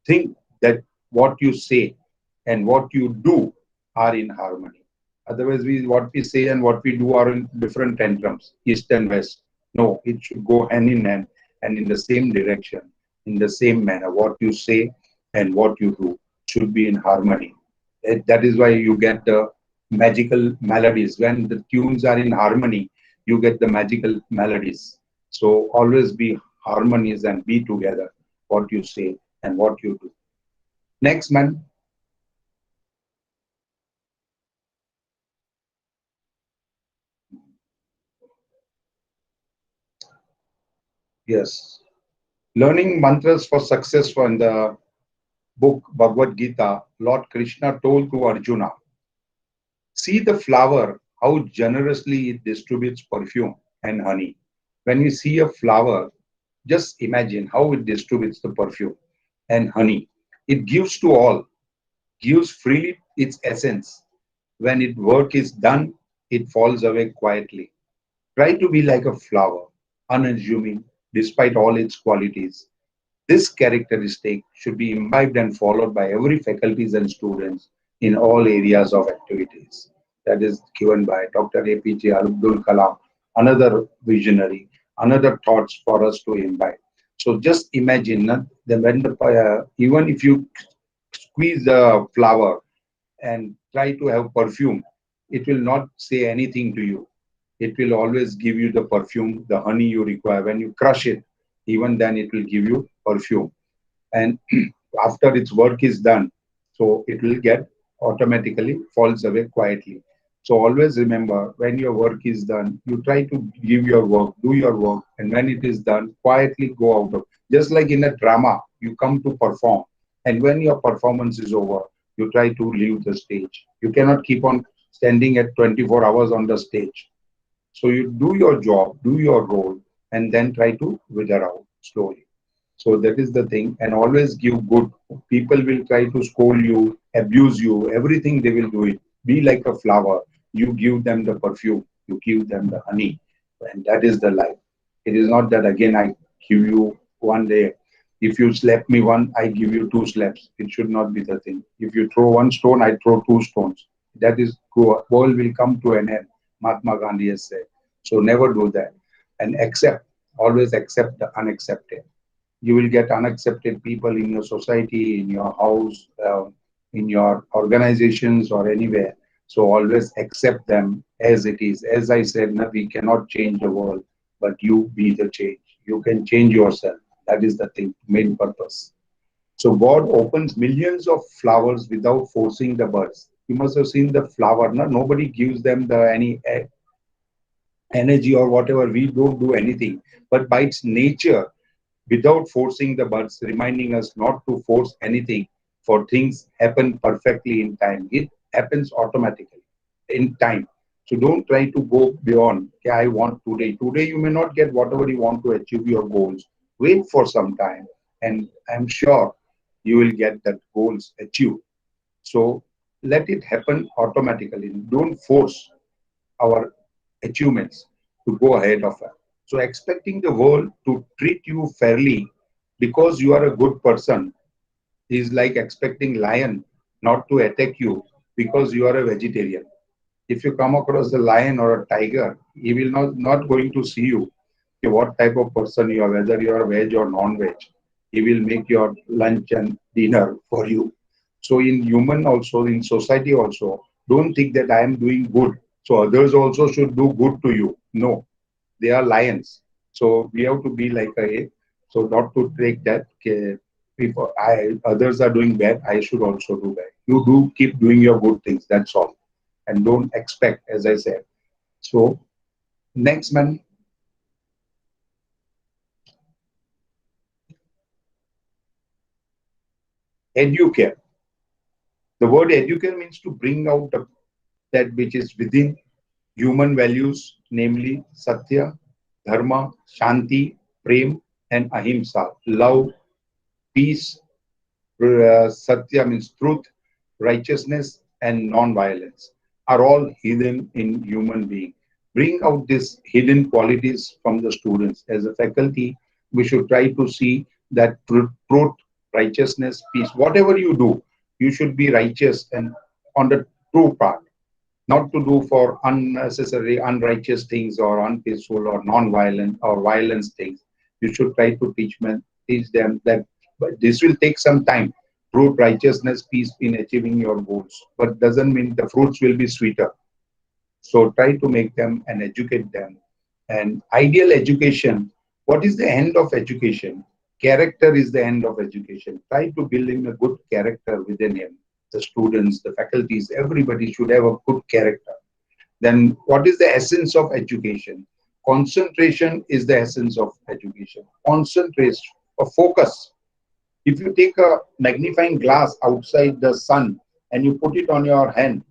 think that what you say and what you do are in harmony. Otherwise, what we say and what we do are in different tantrums, east and west. No, it should go hand in hand and in the same direction, in the same manner. What you say and what you do should be in harmony. That is why you get the magical melodies. When the tunes are in harmony, you get the magical melodies. So always be harmonious and be together, what you say and what you do. Next, man. Yes. Learning mantras for success from the book Bhagavad Gita, Lord Krishna told to Arjuna, see the flower, how generously it distributes perfume and honey. When you see a flower, just imagine how it distributes the perfume and honey. It gives to all, gives freely its essence. When its work is done, it falls away quietly. Try to be like a flower, unassuming despite all its qualities. This characteristic should be imbibed and followed by every faculties and students in all areas of activities. That is given by Dr. APJ Abdul Kalam, another visionary, another thoughts for us to imbibe. So just imagine that when even if you squeeze the flower and try to have perfume, it will not say anything to you. It will always give you the perfume, the honey you require. When you crush it, even then it will give you perfume. And after its work is done, so it will get automatically falls away quietly. So always remember, when your work is done, you try to give your work, do your work, and when it is done, quietly go out of. Just like in a drama, you come to perform, and when your performance is over, you try to leave the stage. You cannot keep on standing at 24 hours on the stage. So you do your job, do your role, and then try to wither out slowly. So that is the thing, and always give good. People will try to scold you, abuse you, everything they will do it. Be like a flower. You give them the perfume, you give them the honey, and that is the life. It is not that again I give you one day. If you slap me one, I give you two slaps. It should not be the thing. If you throw one stone, I throw two stones. That is world will come to an end. Mahatma Gandhi has said. So never do that, and accept. Always accept the unaccepted. You will get unaccepted people in your society, in your house, in your organizations, or anywhere. So always accept them as it is. As I said, no, we cannot change the world, but you be the change. You can change yourself. That is the thing, main purpose. So God opens millions of flowers without forcing the buds. You must have seen the flower. No? Nobody gives them any energy or whatever. We don't do anything. But by its nature, without forcing the buds, reminding us not to force anything, for things happen perfectly in time. It happens automatically in time. So don't try to go beyond, okay, I want today. Today you may not get whatever you want to achieve your goals. Wait for some time, and I'm sure you will get that goals achieved. So let it happen automatically. Don't force our achievements to go ahead of us. So expecting the world to treat you fairly because you are a good person is like expecting lion not to attack you because you are a vegetarian. If you come across a lion or a tiger, he will not going to see you, okay, what type of person you are, whether you are veg or non-veg. He will make your lunch and dinner for you. So in human also, in society also, don't think that I am doing good, so others also should do good to you. No, they are lions. So we have to be like a, so not to take that, if others are doing bad, I should also do bad. You do keep doing your good things, that's all. And don't expect, as I said. So next, man. Educare. The word educare means to bring out that which is within human values, namely Satya, Dharma, Shanti, Prem, and Ahimsa. Love, peace, Satya means truth, righteousness, and non-violence are all hidden in human being. Bring out these hidden qualities from the students. As a faculty, we should try to see that truth, righteousness, peace, whatever you do, you should be righteous and on the true path, not to do for unnecessary, unrighteous things or unpeaceful or non-violent or violence things. You should try to teach them that, but this will take some time. Truth, righteousness, peace in achieving your goals, but doesn't mean the fruits will be sweeter. So try to make them and educate them. And ideal education What is the end of education? Character is the end of education. Try to build in a good character within him. The students, the faculties, everybody should have a good character. Then what is the essence of education? Concentration is the essence of education. Concentration, a focus. If you take a magnifying glass outside the sun and you put it on your hand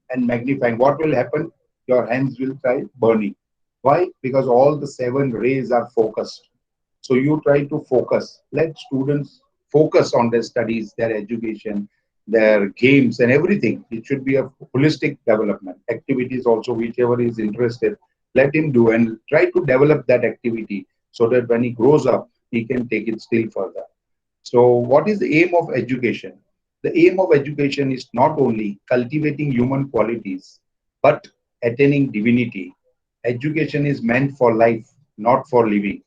and magnifying, what will happen? Your hands will try burning. Why? Because all the 7 rays are focused. So you try to focus. Let students focus on their studies, their education, their games and everything. It should be a holistic development. Activities also, whichever is interested, let him do and try to develop that activity so that when he grows up, he can take it still further. So what is the aim of education? The aim of education is not only cultivating human qualities, but attaining divinity. Education is meant for life, not for living.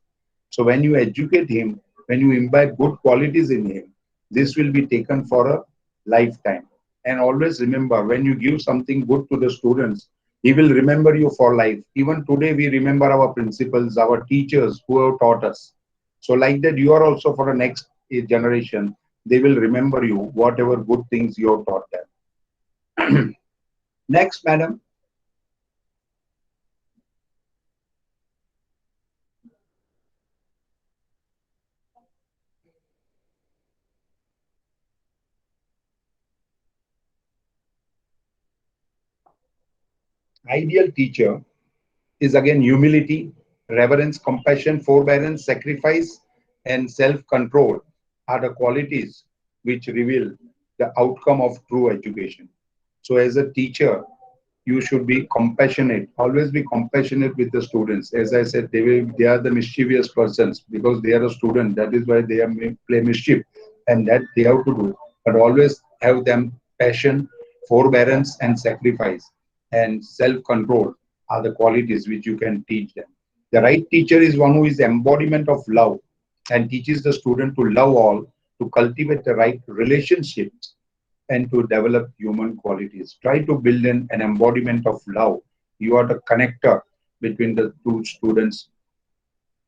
So when you educate him, when you imbibe good qualities in him, this will be taken for a lifetime. And always remember, when you give something good to the students, he will remember you for life. Even today, we remember our principals, our teachers who have taught us. So like that, you are also for the next generation, they will remember you, whatever good things you have taught them. Next, madam. Ideal teacher is again humility, reverence, compassion, forbearance, sacrifice, and self-control are the qualities which reveal the outcome of true education. So as a teacher, you should be compassionate, always be compassionate with the students. As I said, they are the mischievous persons because they are a student. That is why they play mischief and that they have to do. But always have them passion, forbearance, and sacrifice and self-control are the qualities which you can teach them. The right teacher is one who is the embodiment of love and teaches the student to love all, to cultivate the right relationships, and to develop human qualities. Try to build an embodiment of love. You are the connector between the two students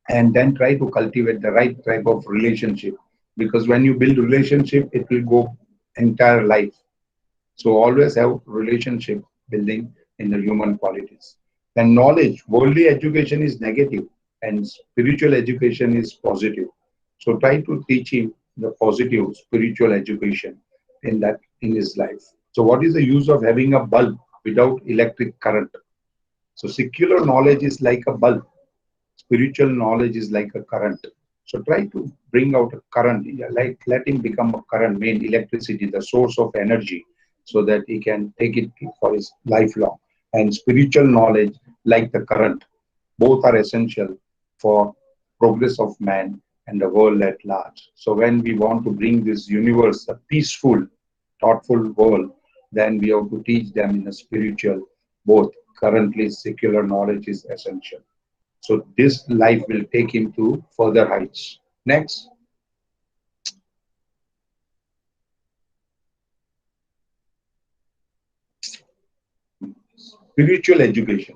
and then try to cultivate the right type of relationship because when you build relationship, it will go entire life. So always have relationship building in the human qualities. And knowledge, worldly education is negative and spiritual education is positive. So try to teach him the positive spiritual education in his life. So what is the use of having a bulb without electric current? So secular knowledge is like a bulb. Spiritual knowledge is like a current. So try to bring out a current, like let him become a current, main electricity, the source of energy, so that he can take it for his lifelong. And spiritual knowledge, like the current, both are essential for progress of man and the world at large. So when we want to bring this universe a peaceful, thoughtful world, then we have to teach them in a spiritual, both currently secular knowledge is essential. So this life will take him to further heights. Next. Spiritual education.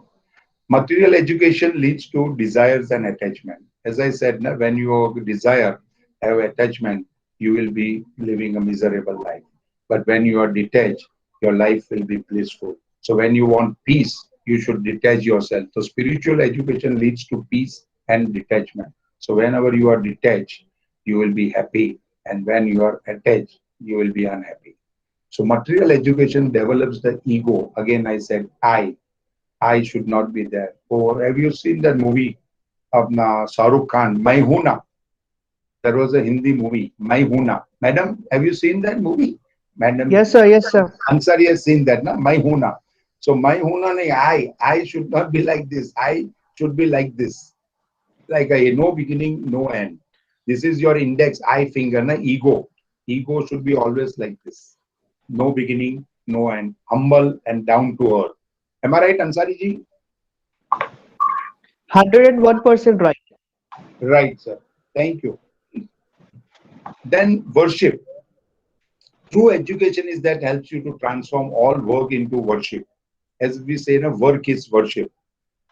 Material education leads to desires and attachment. As I said, when you desire, have attachment, you will be living a miserable life. But when you are detached, your life will be blissful. So when you want peace, you should detach yourself. So spiritual education leads to peace and detachment. So whenever you are detached, you will be happy. And when you are attached, you will be unhappy. So material education develops the ego. Again, I said, I should not be there. Or have you seen that movie of Shah Rukh Khan, Main Hoon Na? There was a Hindi movie, Main Hoon Na. Madam, have you seen that movie? Madam, Yes, sir. Yes, sir. Ansari has seen that, na? Main Hoon Na. So Main Hoon Na nahi, I should not be like this. I should be like this. Like a no beginning, no end. This is your index, I finger, na ego. Ego should be always like this. No beginning, no end. Humble and down to earth. Am I right, Ansari ji? 101% right. Right, sir. Thank you. Then worship. True education is that helps you to transform all work into worship. As we say, work is worship.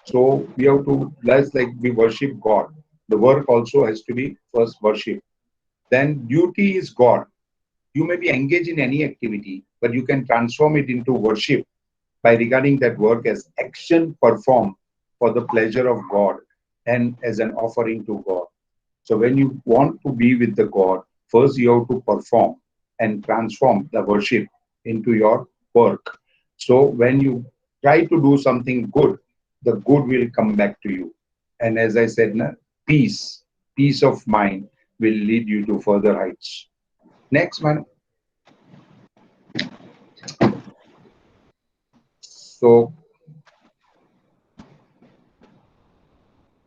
So we have to, that's like we worship God. The work also has to be first worship. Then duty is God. You may be engaged in any activity, but you can transform it into worship by regarding that work as action performed for the pleasure of God and as an offering to God. So when you want to be with the God, first you have to perform and transform the worship into your work. So when you try to do something good, the good will come back to you. And as I said, peace, peace of mind will lead you to further heights. Next, man. So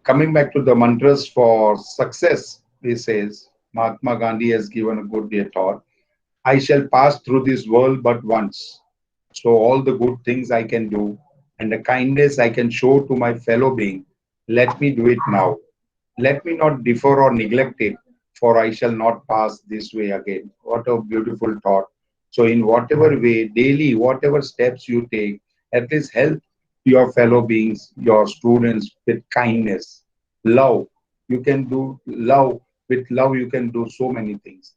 coming back to the mantras for success, he says, Mahatma Gandhi has given a good thought. I shall pass through this world but once. So all the good things I can do and the kindness I can show to my fellow being, let me do it now. Let me not defer or neglect it, for I shall not pass this way again. What a beautiful thought. So in whatever way, daily, whatever steps you take, at least help your fellow beings, your students with kindness, love. You can do love. With love, you can do so many things.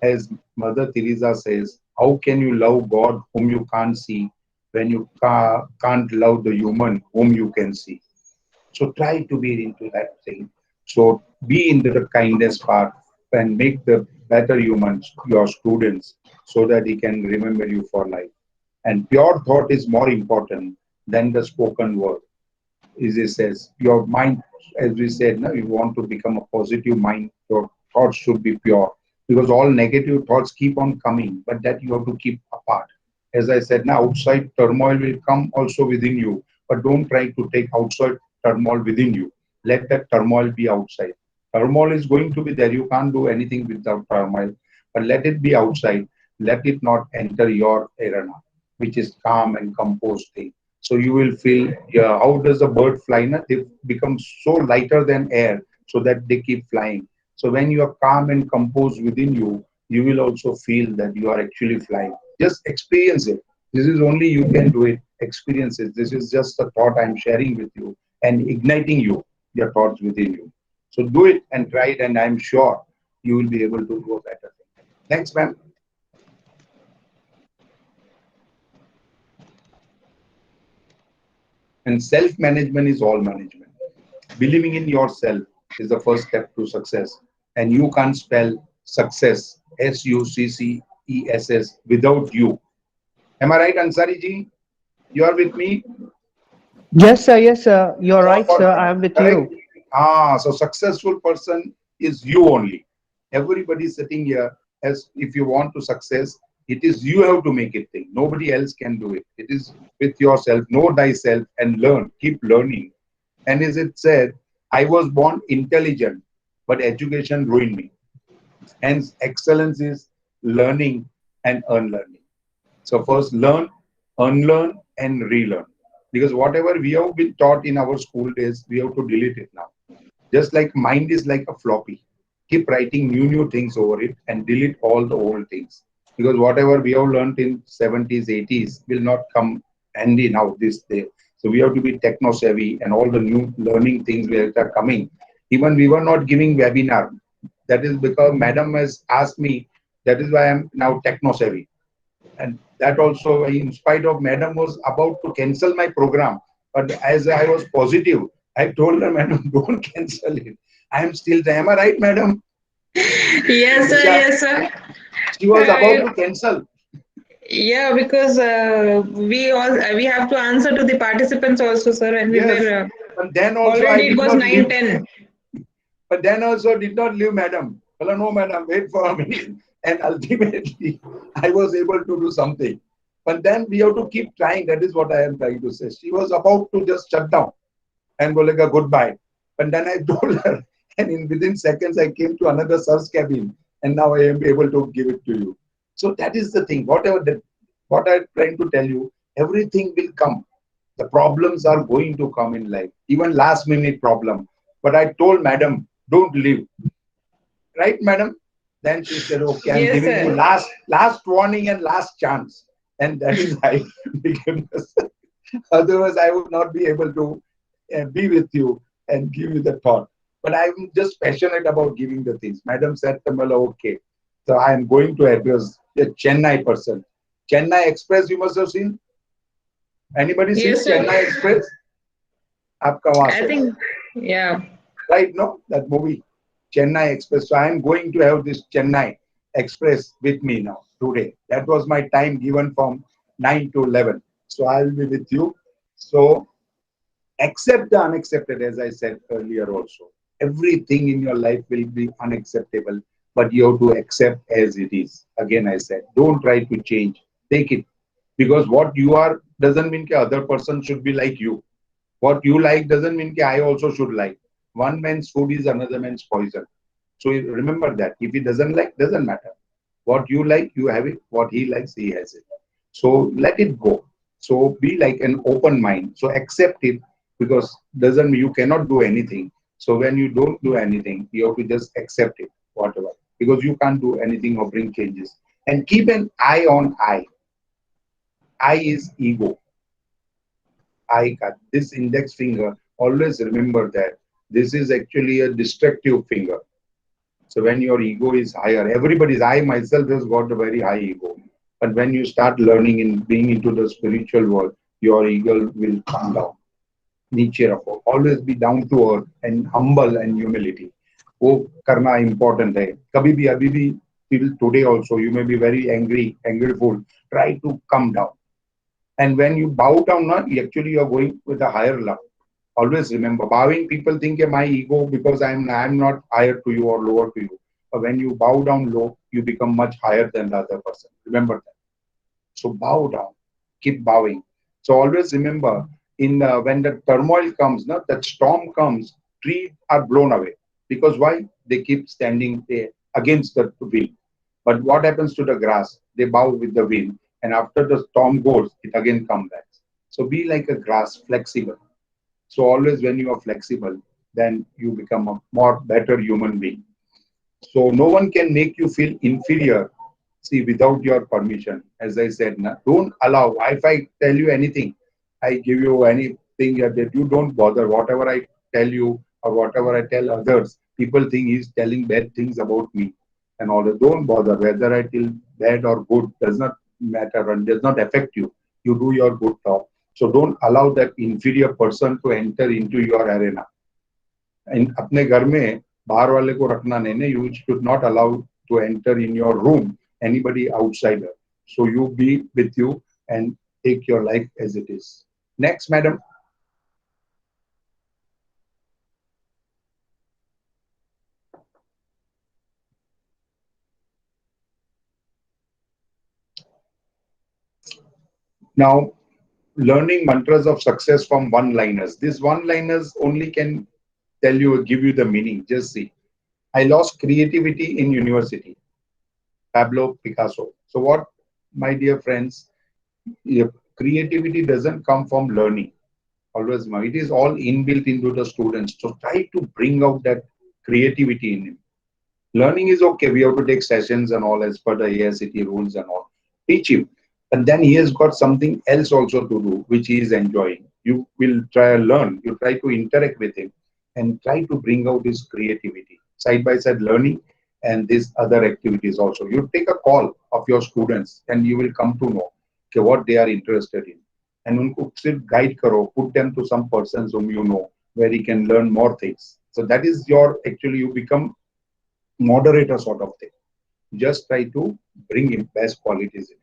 As Mother Teresa says, how can you love God whom you can't see when you can't love the human whom you can see? So try to be into that thing. So be into the kindness part and make the better humans your students so that he can remember you for life. And pure thought is more important than the spoken word. As it says, your mind, as we said, no, you want to become a positive mind, your thoughts should be pure. Because all negative thoughts keep on coming, but that you have to keep apart. As I said, now outside turmoil will come also within you, but don't try to take outside turmoil within you. Let that turmoil be outside. Turmoil is going to be there. You can't do anything without turmoil, but let it be outside. Let it not enter your arena, which is calm and composed thing. So you will feel, yeah, how does a bird fly? Na? They become so lighter than air so that they keep flying. So when you are calm and composed within you, you will also feel that you are actually flying. Just experience it. This is only you can do it. Experience it. This is just a thought I'm sharing with you and igniting you, your thoughts within you. So do it and try it, and I'm sure you will be able to do a better thing. Thanks, ma'am. And self-management is all management. Believing in yourself is the first step to success. And you can't spell success, success, without you. Am I right, Ansari ji? You are with me? Yes, sir. Yes, sir. You're right, sir. I am with Correct? you. So successful person is you only. Everybody sitting here, as if you want to success, it is you have to make it thing. Nobody else can do it. It is with yourself. Know thyself and learn. Keep learning. And as it said, I was born intelligent, but education ruined me. Hence, excellence is learning and unlearning. So first learn, unlearn, and relearn. Because whatever we have been taught in our school days, we have to delete it now. Just like mind is like a floppy. Keep writing new things over it and delete all the old things. Because whatever we have learned in 70s, 80s will not come handy now this day. So we have to be techno savvy and all the new learning things that are coming. Even we were not giving webinar. That is because madam has asked me. That is why I'm now techno savvy. And that also, in spite of madam was about to cancel my program, but as I was positive, I told her, madam, don't cancel it. I am still there. Am I right, madam? Yes, sir. Yes, sir. She was about Uh, to cancel. yeah, because we have to answer to the participants also, sir, and we Yes, were but then also I already it did was not leave. 9:10. But then also did not leave madam. Well, no, madam, wait for a minute. And ultimately, I was able to do something. But then we have to keep trying. That is what I am trying to say. She was about to just shut down and Bolega goodbye. But then I told her, and in within seconds, I came to another sir's cabin, and now I am able to give it to you. So that is the thing. What I'm trying to tell you, everything will come. The problems are going to come in life, even last minute problem. But I told madam, don't leave. Right, madam? Then she said, okay, I'm Yes, giving you sir. last warning and last chance. And that is I became the otherwise I would not be able to be with you and give you the thought. but I'm just passionate about giving the things. Madam said, Tamala, okay. So I am going to address the Chennai person. Chennai Express, you must have seen. Anybody seen Yes, sir. Chennai Express? Aapka wahan I se. think, yeah. Right, no? That movie, Chennai Express. So I am going to have this Chennai Express with me now, today. That was my time given from 9 to 11. So I will be with you. So accept the unaccepted, as I said earlier also. Everything in your life will be unacceptable, but you have to accept as it is. Again, I said, don't try to change. Take it. Because what you are doesn't mean the other person should be like you. What you like doesn't mean I also should like. One man's food is another man's poison. So remember that. If he doesn't like, doesn't matter. What you like, you have it. What he likes, he has it. So let it go. So be like an open mind. So accept it, because doesn't mean you cannot do anything. So when you don't do anything, you have to just accept it, whatever. Because you can't do anything or bring changes. And keep an eye on I. I is ego. I cut this index finger. Always remember that this is actually a destructive finger. So when your ego is higher, I myself has got a very high ego. But when you start learning and being into the spiritual world, your ego will come down. Niche rakho. Always be down to earth and humble and humility. वो करना important है. कभी भी अभी भी till today also you may be very angry, angerful. Try to come down. And when you bow down, actually you are going with a higher love. Always remember, bowing people think my ego because I'm not higher to you or lower to you. But when you bow down low, you become much higher than the other person. Remember that. So bow down, keep bowing. So always remember, when the turmoil comes, that storm comes, trees are blown away. Because why? They keep standing there against the wind. But what happens to the grass? They bow with the wind, and after the storm goes, it again comes back. So be like a grass, flexible. So always when you are flexible, then you become a more better human being. So no one can make you feel inferior, see, without your permission. As I said, don't allow. If I tell you anything, I give you anything that you don't bother. Whatever I tell you or whatever I tell others, people think he's telling bad things about me. And all that. Don't bother. Whether I tell bad or good does not matter and does not affect you. You do your good talk. So don't allow that inferior person to enter into your arena. And अपने घर में बाहर वाले को रखना नहीं. You should not allow to enter in your room anybody outsider. So you be with you and take your life as it is. Next, madam. Now, learning mantras of success from one-liners. These one-liners only can tell you, give you the meaning. Just see. I lost creativity in university. Pablo Picasso. So what, my dear friends, creativity doesn't come from learning. Always, it is all inbuilt into the students. So try to bring out that creativity in him. Learning is okay. We have to take sessions and all as per the AICTE rules and all. Teach him. And then he has got something else also to do, which he is enjoying. You will try to learn. You try to interact with him and try to bring out his creativity. Side by side learning and these other activities also. You take a call of your students and you will come to know what they are interested in. And unko sirf guide karo, put them to some persons whom you know, where he can learn more things. So that is your, actually you become moderator sort of thing. Just try to bring in best qualities in it.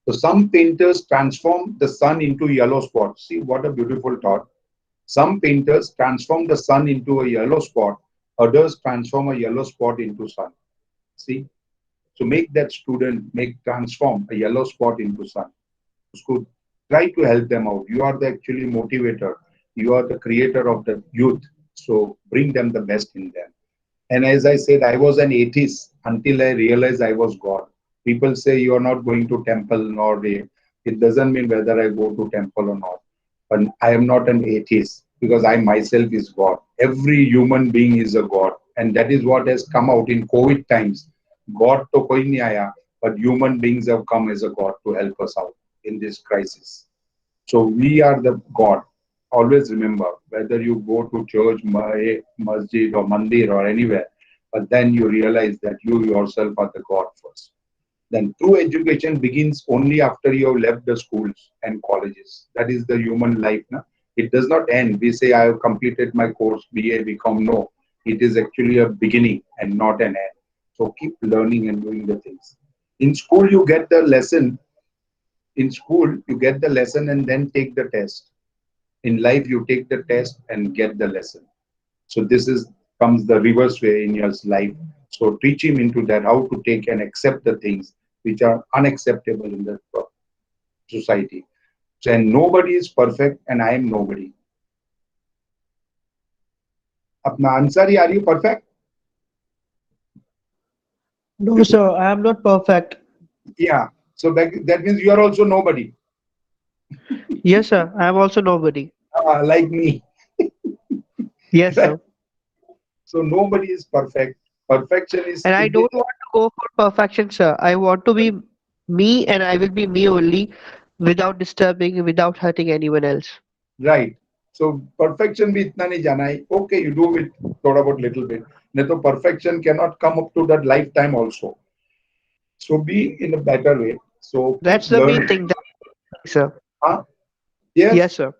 So some painters transform the sun into yellow spot. See what a beautiful thought. Some painters transform the sun into a yellow spot. Others transform a yellow spot into sun. See? So make that student transform a yellow spot into sun. So try to help them out. You are the actually motivator. You are the creator of the youth. So bring them the best in them. And as I said, I was an atheist until I realized I was God. People say you are not going to temple nor day. It doesn't mean whether I go to temple or not. But I am not an atheist because I myself is God. Every human being is a God. And that is what has come out in COVID times. God to koi nahi aaya, but human beings have come as a God to help us out in this crisis. So we are the God always remember, whether you go to church, masjid or mandir or anywhere, but then you realize that you yourself are the God first. Then true education begins only after you have left the schools and colleges. That is the human life. Na? It does not end. We say, I have completed my course, BA, BCom. No, it is actually a beginning and not an end. So keep learning and doing the things. In school, you get the lesson. In school, you get the lesson and then take the test. In life, you take the test and get the lesson. So this is comes the reverse way in your life. So teach him into that, how to take and accept the things which are unacceptable in the society. So, and nobody is perfect and I am nobody. Apna Ansari, are you perfect? No, sir, I am not perfect. Yeah. So that means you are also nobody, Yes, sir, I am also nobody. like me. Yes, sir. So nobody is perfect. Perfection is And I don't want to go for perfection, sir. I want to be me and I will be me only without disturbing, without hurting anyone else. right. So perfection भी इतना नहीं जाना है. Okay, you do it थोड़ा बहुत little bit. नहीं तो perfection cannot come up to that lifetime also. So be in a better way. So That's the main thing, sir. Huh? Yes. Yes, sir.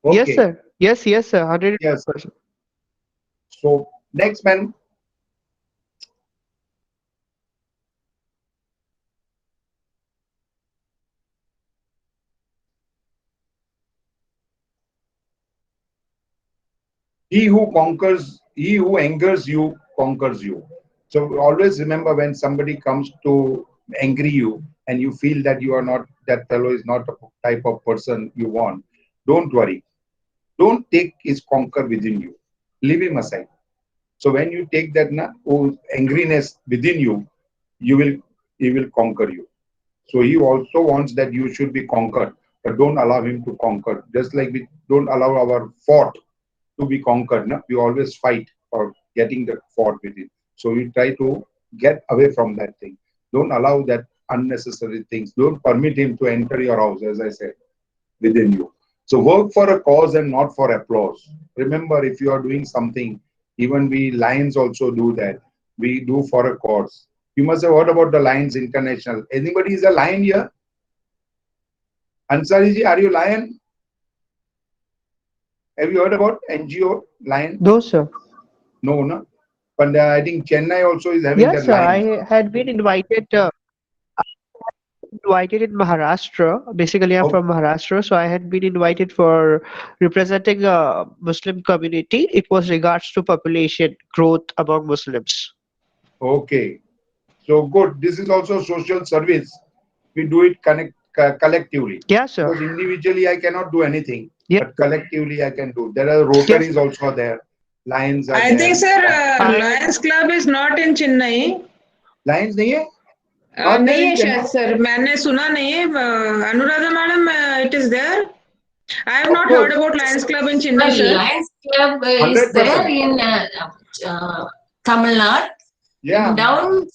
Yes, Okay. sir. Yes, sir. 100%. Yes. So next man. He who angers you, conquers you. So always remember, when somebody comes to angry you and you feel that you are not, that fellow is not a type of person you want, don't worry. Don't take his conquer within you. Leave him aside. So when you take that angriness within you, he will conquer you. So he also wants that you should be conquered, but don't allow him to conquer. Just like we don't allow our fort to be conquered. No? We always fight for getting the fort within. So we try to get away from that thing. Don't allow that unnecessary things. Don't permit him to enter your house, as I said, within you. So work for a cause and not for applause. Remember, if you are doing something, even we Lions also do that. We do for a cause. You must have heard about the Lions International. Anybody is a lion here? Ansari ji, are you lion? Have you heard about NGO Lion? No, sir. No, no. But I think Chennai also is having Yes, that sir. Lion. I had been invited in Maharashtra. Basically, I'm from Maharashtra, so I had been invited for representing a Muslim community. It was regards to population growth among Muslims. Okay. So good. This is also social service. We do it collectively. Yeah, sir. Because individually I cannot do anything, Yeah. but collectively I can do. There are Rotaries also there. Lions are I there. think, sir, I- Lions Club is not in Chennai. Lions नहीं है? Not there नहीं in है Chennai. शायद sir मैंने सुना नहीं है Anuradha madam it is there. I have Of not course. heard about Lions Club in Chennai, Well, sir. Lions Club is 100%. there in Tamil Nadu. Yeah. In down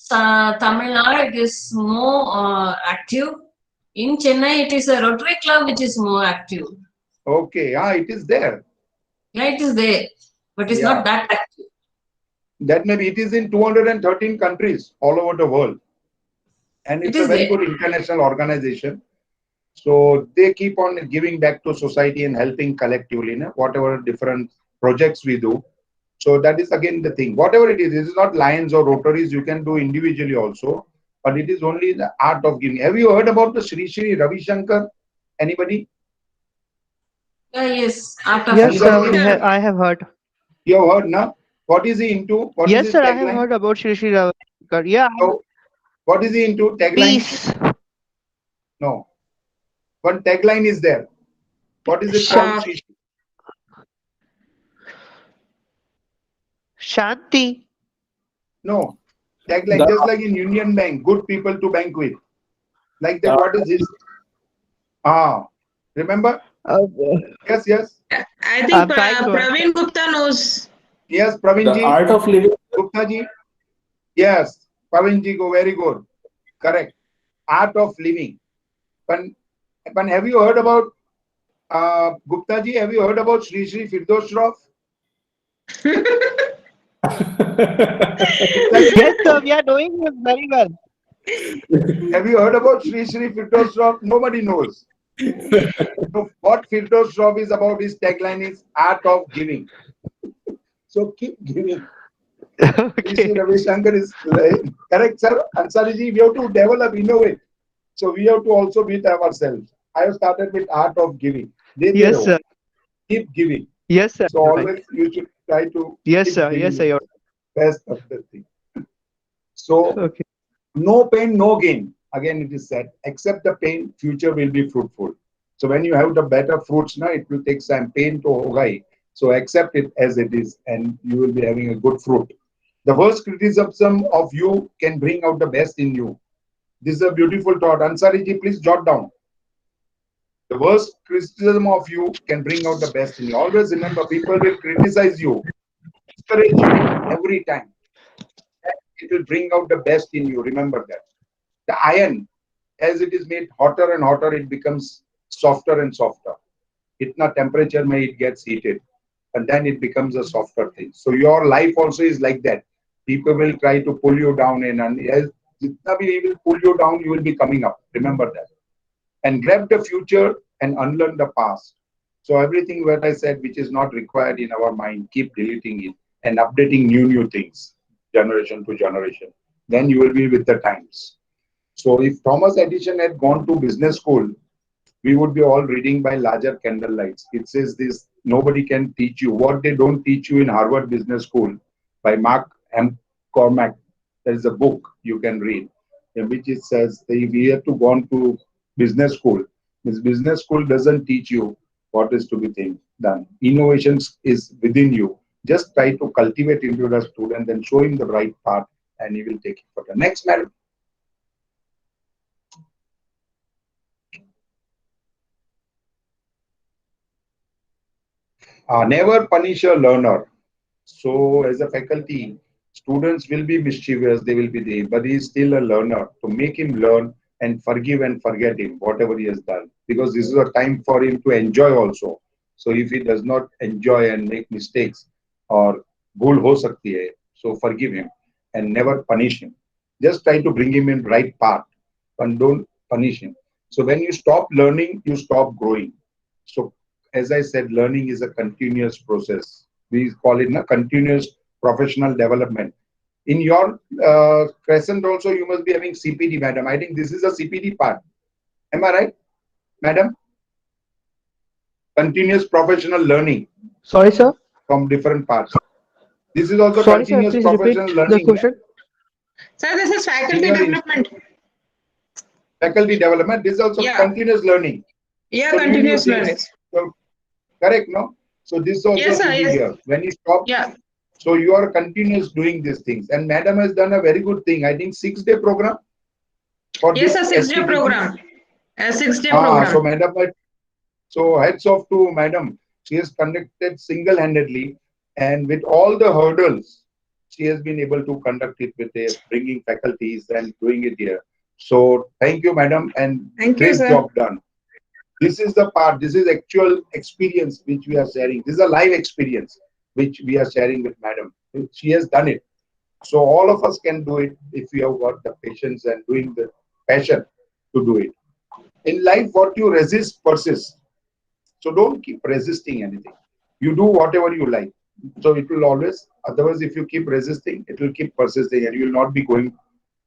Tamil Nadu, it is more active. In Chennai, it is a Rotary Club which is more active. Okay. It is there. Yeah, it is there, but it's Yeah. not that active. That maybe it is in 213 countries all over the world. And It it's is a very there. good international organization. So they keep on giving back to society and helping collectively, whatever different projects we do. So that is again the thing. Whatever it is not Lions or Rotaries, you can do individually also, but it is only the art of giving. Have you heard about the Sri Sri Ravi Shankar? Anybody? Yes, after Yes, sir. Sir. I have heard. You have heard, na? What is he into? What is Yes, his sir. I have tagline? heard about Shri Shri Ravi Shankar. Yeah. So, what is he into? Tagline? Peace. No. One tagline is there. What is it called? Sri- Shanti. No. Tagline, just like in Union Bank, good people to bank with. Like that, what is his? Remember? Yes, yes. I think I'm trying to Praveen Gupta knows. Yes, Praveen The ji. art of living. Gupta ji. Yes, Praveen ji, go very good. Correct. Art of living. But have you heard about Gupta ji, have you heard about Sri Sri Firdaus Shroff? Yes, sir, we are doing it very well. Have you heard about Sri Sri Firdaus Shroff? Nobody knows. So what Firdaus Shroff is about, his tagline is art of giving. So keep giving. Sri Sri Okay. Ravi Shankar is correct, sir. Ansari ji, we have to develop, innovate. So we have to also beat ourselves. I have started with art of giving. Dete Yes, raho. sir. Keep giving. Yes, sir. So You're right. always you should try to Yes, keep sir. giving. Yes, sir. You're Best of the thing. So okay. no pain, no gain. Again, it is said, accept the pain, future will be fruitful. So when you have the better fruits, now it will take some pain to hogai. So accept it as it is, and you will be having a good fruit. The worst criticism of you can bring out the best in you. This is a beautiful thought. Ansari ji, please jot down. The worst criticism of you can bring out the best in you. Always remember, people will criticize you, discourage you every time. It will bring out the best in you. Remember that. The iron, as it is made hotter and hotter, it becomes softer and softer. Itna temperature may it gets heated, and then it becomes a softer thing. So your life also is like that. People will try to pull you down in, and as jitna bhi he will pull you down, you will be coming up. Remember that. And grab the future and unlearn the past. So everything what I said, which is not required in our mind, keep deleting it and updating new things, generation to generation. Then you will be with the times. So if Thomas Edison had gone to business school, we would be all reading by larger candlelights. It says this: nobody can teach you what they don't teach you in Harvard Business School by Mark M. Cormack. There is a book you can read in which it says that we have to go on to business school. This business school doesn't teach you what is to be done. Innovations is within you. Just try to cultivate into the student and show him the right path, and he will take it further. Next, madam. Never punish a learner. So, as a faculty, students will be mischievous, they will be there, but he is still a learner. To make him learn and forgive and forget him, whatever he has done, because this is a time for him to enjoy also. So, if he does not enjoy and make mistakes or bhool ho sakti hai, so forgive him and never punish him. Just try to bring him in right path, and don't punish him. So, when you stop learning, you stop growing. So, as I said, learning is a continuous process. We call it a continuous professional development. In your crescent also, you must be having CPD, madam. I think this is a CPD part. Am I right, madam? Continuous professional learning Sorry, sir. from different parts. This is also Sorry, sir. continuous Please repeat professional the learning. question. Sir, this is faculty Senior development. faculty development. This is also Yeah. continuous learning. Yeah, So continuous new learning. things. So, correct, no? So this also Yes, sir. should be Yes. here. When you stop, Yeah. so you are continuous doing these things. And madam has done a very good thing. I think 6-day program for Yes, this a 6-day STPT. program. A 6-day So program. madam, so heads off to madam. She has conducted single-handedly, and with all the hurdles, she has been able to conduct it with bringing faculties and doing it here. So thank you, madam, and Thank you, great sir. job done. This is the part, this is actual experience which we are sharing. This is a live experience which we are sharing with madam. She has done it. So all of us can do it if we have got the patience and doing the passion to do it. In life, what you resist persists. So don't keep resisting anything. You do whatever you like. So it will always, otherwise, if you keep resisting, it will keep persisting and you will not be going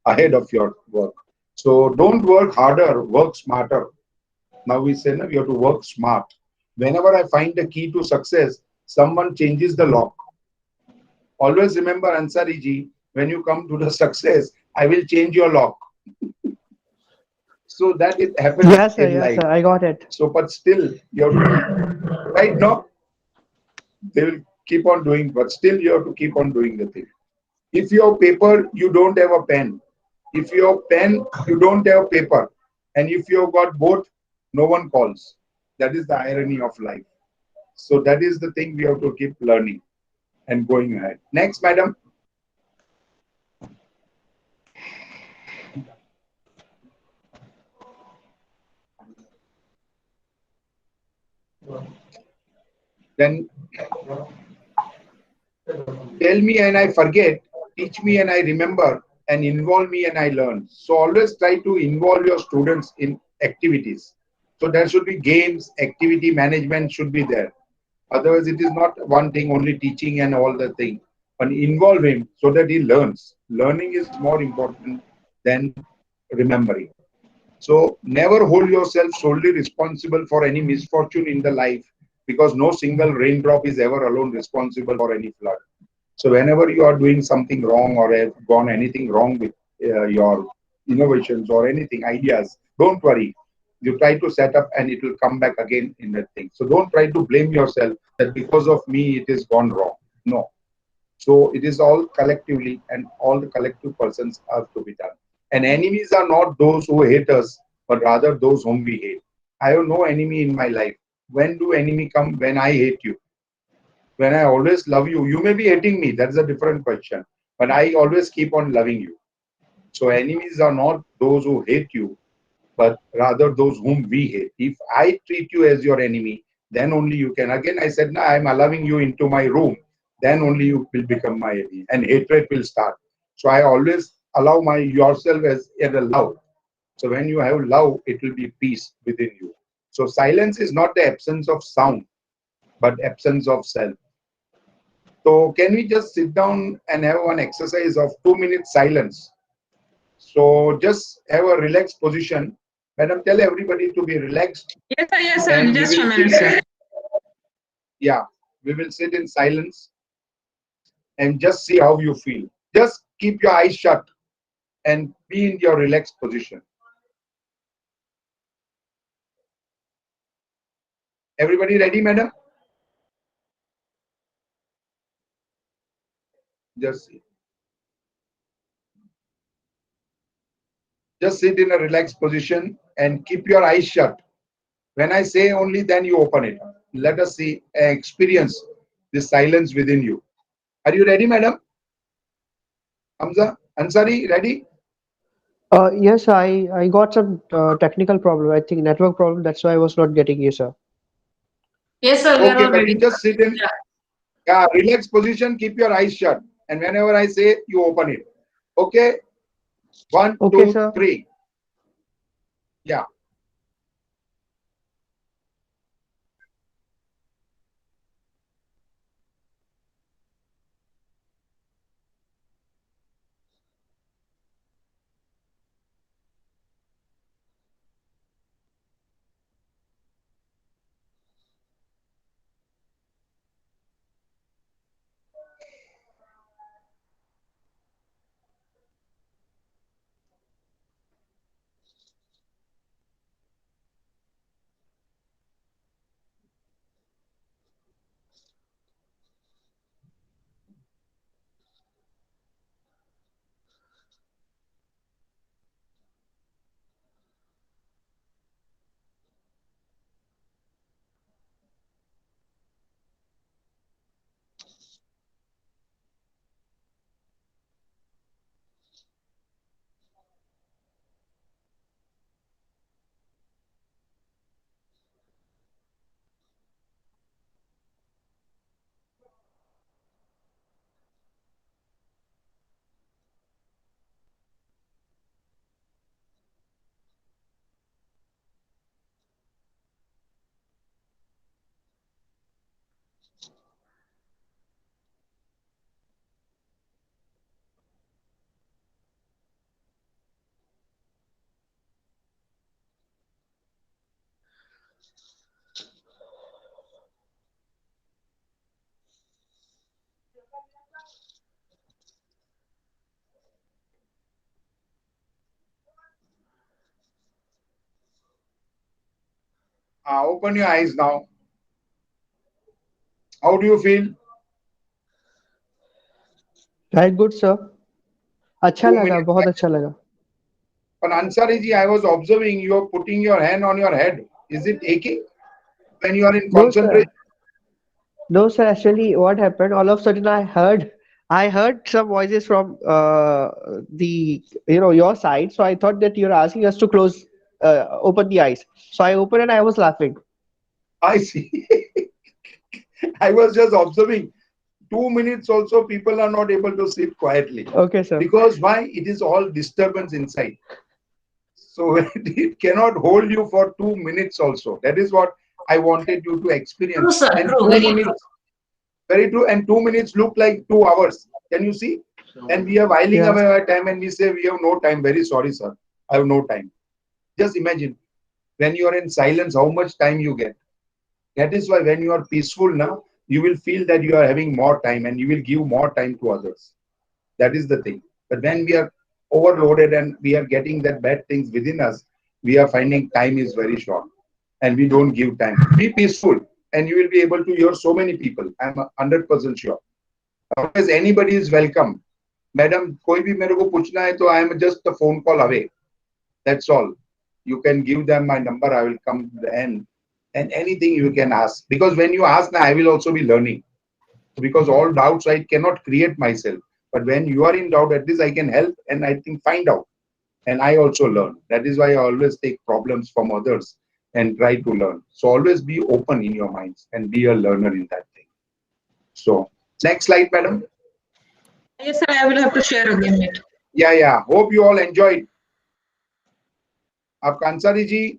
ahead of your work. So don't work harder, work smarter. Now we say, no, we have to work smart. Whenever I find the key to success, someone changes the lock. Always remember, Ansari ji, when you come to the success, I will change your lock. So that it happens Yes, sir. in Yes, life. sir. I got it. So, but still, you have to, right now, they will keep on doing, but still you have to keep on doing the thing. If you have paper, you don't have a pen. If you have pen, you don't have paper. And if you have got both, no one calls. That is the irony of life. So that is the thing we have to keep learning and going ahead. Next, madam. Then tell me and I forget, teach me and I remember, and involve me and I learn. So always try to involve your students in activities. So there should be games, activity management should be there. Otherwise, it is not one thing, only teaching and all the thing. But involve him so that he learns. Learning is more important than remembering. So never hold yourself solely responsible for any misfortune in the life, because no single raindrop is ever alone responsible for any flood. So whenever you are doing something wrong or have gone anything wrong with your innovations or anything, ideas, don't worry. You try to set up and it will come back again in that thing. So don't try to blame yourself that because of me it is gone wrong. No. So it is all collectively, and all the collective persons have to be done. And enemies are not those who hate us, but rather those whom we hate. I have no enemy in my life. When do enemy come? When I hate you. When I always love you, you may be hating me. That's a different question. But I always keep on loving you. So enemies are not those who hate you, but rather those whom we hate. If I treat you as your enemy, then only you can. Again, I said, no, I'm allowing you into my room. Then only you will become my enemy, and hatred will start. So I always allow my yourself as a love. So when you have love, it will be peace within you. So silence is not the absence of sound, but absence of self. So can we just sit down and have one exercise of 2 minutes silence? So just have a relaxed position. Madam, tell everybody to be relaxed. Yes, sir. And we Just a will minute, sit, sir. yeah, we will sit in silence and just see how you feel. Just keep your eyes shut and be in your relaxed position. Everybody ready, madam? Just see. Just sit in a relaxed position and keep your eyes shut. When I say only, then you open it. Let us see, experience the silence within you. Are you ready, madam? Hamza, Ansari, ready? Yes, I got some technical problem. I think network problem. That's why I was not getting you, sir. Yes, sir, we are Okay, all but ready. you just sit in relaxed position, keep your eyes shut. And whenever I say, you open it. Okay? One, Okay, two, sir. three. Yeah. Open your eyes now. How do you feel? Right, good, sir. अच्छा 2 लगा, minutes. बहुत अच्छा लगा. But Ansari ji, I was observing you are putting your hand on your head. Is it aching when you are in No, sir. concentration? No, sir. Actually, what happened? All of a sudden, I heard some voices from the your side. So I thought that you're asking us to open the eyes. So I opened and I was laughing. I see. I was just observing. 2 minutes also people are not able to sit quietly. Okay, sir. Because why? It is all disturbance inside. So it cannot hold you for 2 minutes also. That is what I wanted you to True, experience. sir. And True. 2 Very true. minutes, very true. And 2 minutes look like 2 hours. Can you see? And we are whiling Yeah. away our time and we say we have no time. Very sorry, sir. I have no time. Just imagine when you are in silence, how much time you get. That is why when you are peaceful now, you will feel that you are having more time and you will give more time to others. That is the thing. But when we are overloaded and we are getting that bad things within us, we are finding time is very short and we don't give time. Be peaceful and you will be able to hear so many people. I'm 100% sure. Otherwise, anybody is welcome. Madam, कोई भी मेरे को पूछना है तो I am just a phone call away. That's all. You can give them my number. I will come to the end. And anything you can ask. Because when you ask, I will also be learning. Because all doubts I cannot create myself. But when you are in doubt, at least I can help and I think find out. And I also learn. That is why I always take problems from others and try to learn. So always be open in your minds and be a learner in that thing. So next slide, madam. Yes, sir, I will have to share again it. Yeah. Hope you all enjoyed. आपका Ansari ji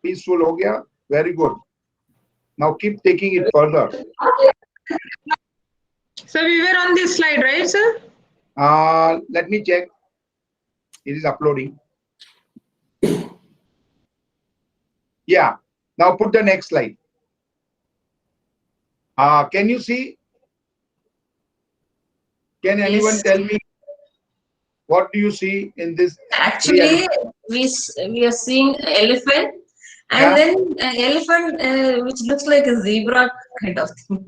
peaceful हो गया. Very good. Now keep taking it further. So we were on this slide, right, sir? Let me check. It is uploading. Yeah. Now put the next slide. Can you see? Can anyone Yes. tell me what do you see in this? Actually, we are seeing elephant, and Yeah. then elephant which looks like a zebra kind of thing.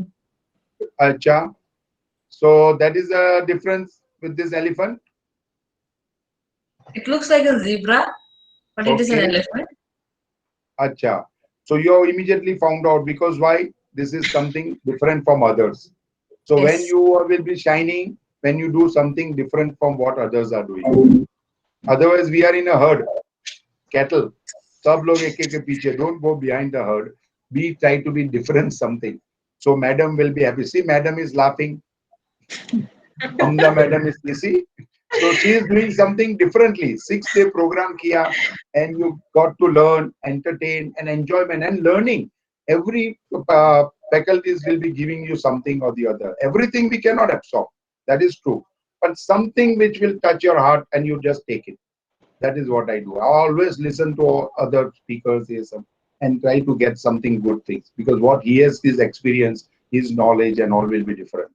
Acha. So that is the difference with this elephant. It looks like a zebra, but it is an Okay. elephant. Acha. So you have immediately found out because why? This is something different from others. So when Yes. you will be shining, when you do something different from what others are doing. Otherwise, we are in a herd, cattle. Sab log ek ek ke piche. Don't go behind the herd. Be try to be different something. So madam will be happy. See, madam is laughing. Amna madam is busy. So she is doing something differently. 6-day program kiya, and you got to learn, entertain, and enjoyment and learning. Every faculties will be giving you something or the other. Everything we cannot absorb. That is true. But something which will touch your heart and you just take it. That is what I do. I always listen to other speakers and try to get something good things because what he has, his experience, his knowledge, and all will be different.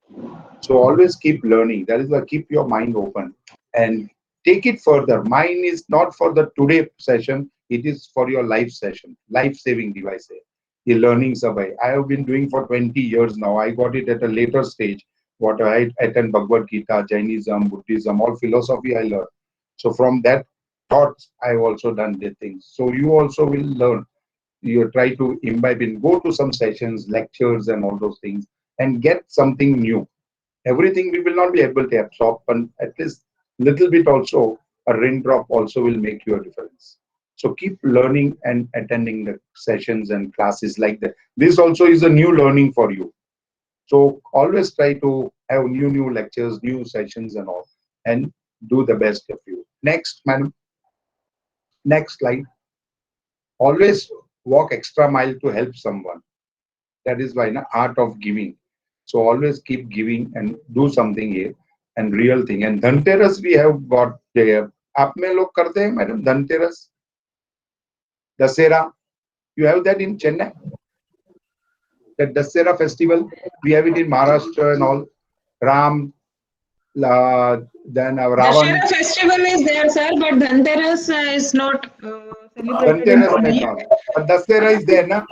So always keep learning. That is why keep your mind open and take it further. Mine is not for the today session. It is for your life session, life-saving device. The learning survey. I have been doing for 20 years now. I got it at a later stage. What I attend Bhagavad Gita, Jainism, Buddhism, all philosophy I learned. So from that thoughts, I've also done the things. So you also will learn. You try to imbibe in, go to some sessions, lectures, and all those things, and get something new. Everything we will not be able to absorb, but at least little bit also, a raindrop also will make you a difference. So keep learning and attending the sessions and classes like that. This also is a new learning for you. So always try to have new lectures, new sessions and all, and do the best of you. Next, madam. Next slide. Always walk extra mile to help someone. That is why the art of giving. So always keep giving and do something here and real thing. And Dhanteras we have got there. आप में लोग करते हैं madam Dhanteras, Dasera. You have that in Chennai. The Dasera festival we have it in Maharashtra and all. Ram, then Ravan. Dussehra festival is there, sir, but Dhanteras is not celebrated in Dhanteras में Pune. not. But Dasera is there, na?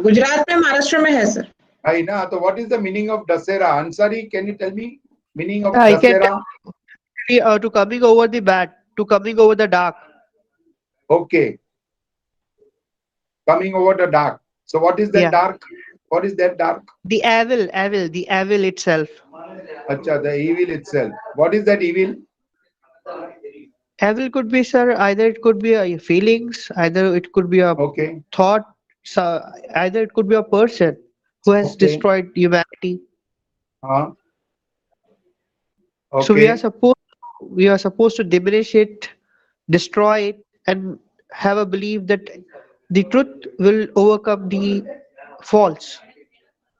Gujarat में, महाराष्ट्र में है sir. I know. So what is the meaning of Dasera? Ansari, can you tell me meaning of I can Dasera? to coming over the bad, to coming over the dark. Okay. Coming over the dark. So what is that Yeah. dark? What is that dark? The evil itself. Acha, the evil itself. What is that evil? Evil could be, sir, either it could be feelings, either it could be a Okay. thought, So either it could be a person who has Okay. destroyed humanity. Huh? So we are Okay. supposed to diminish it, destroy it, and have a belief that the truth will overcome the false.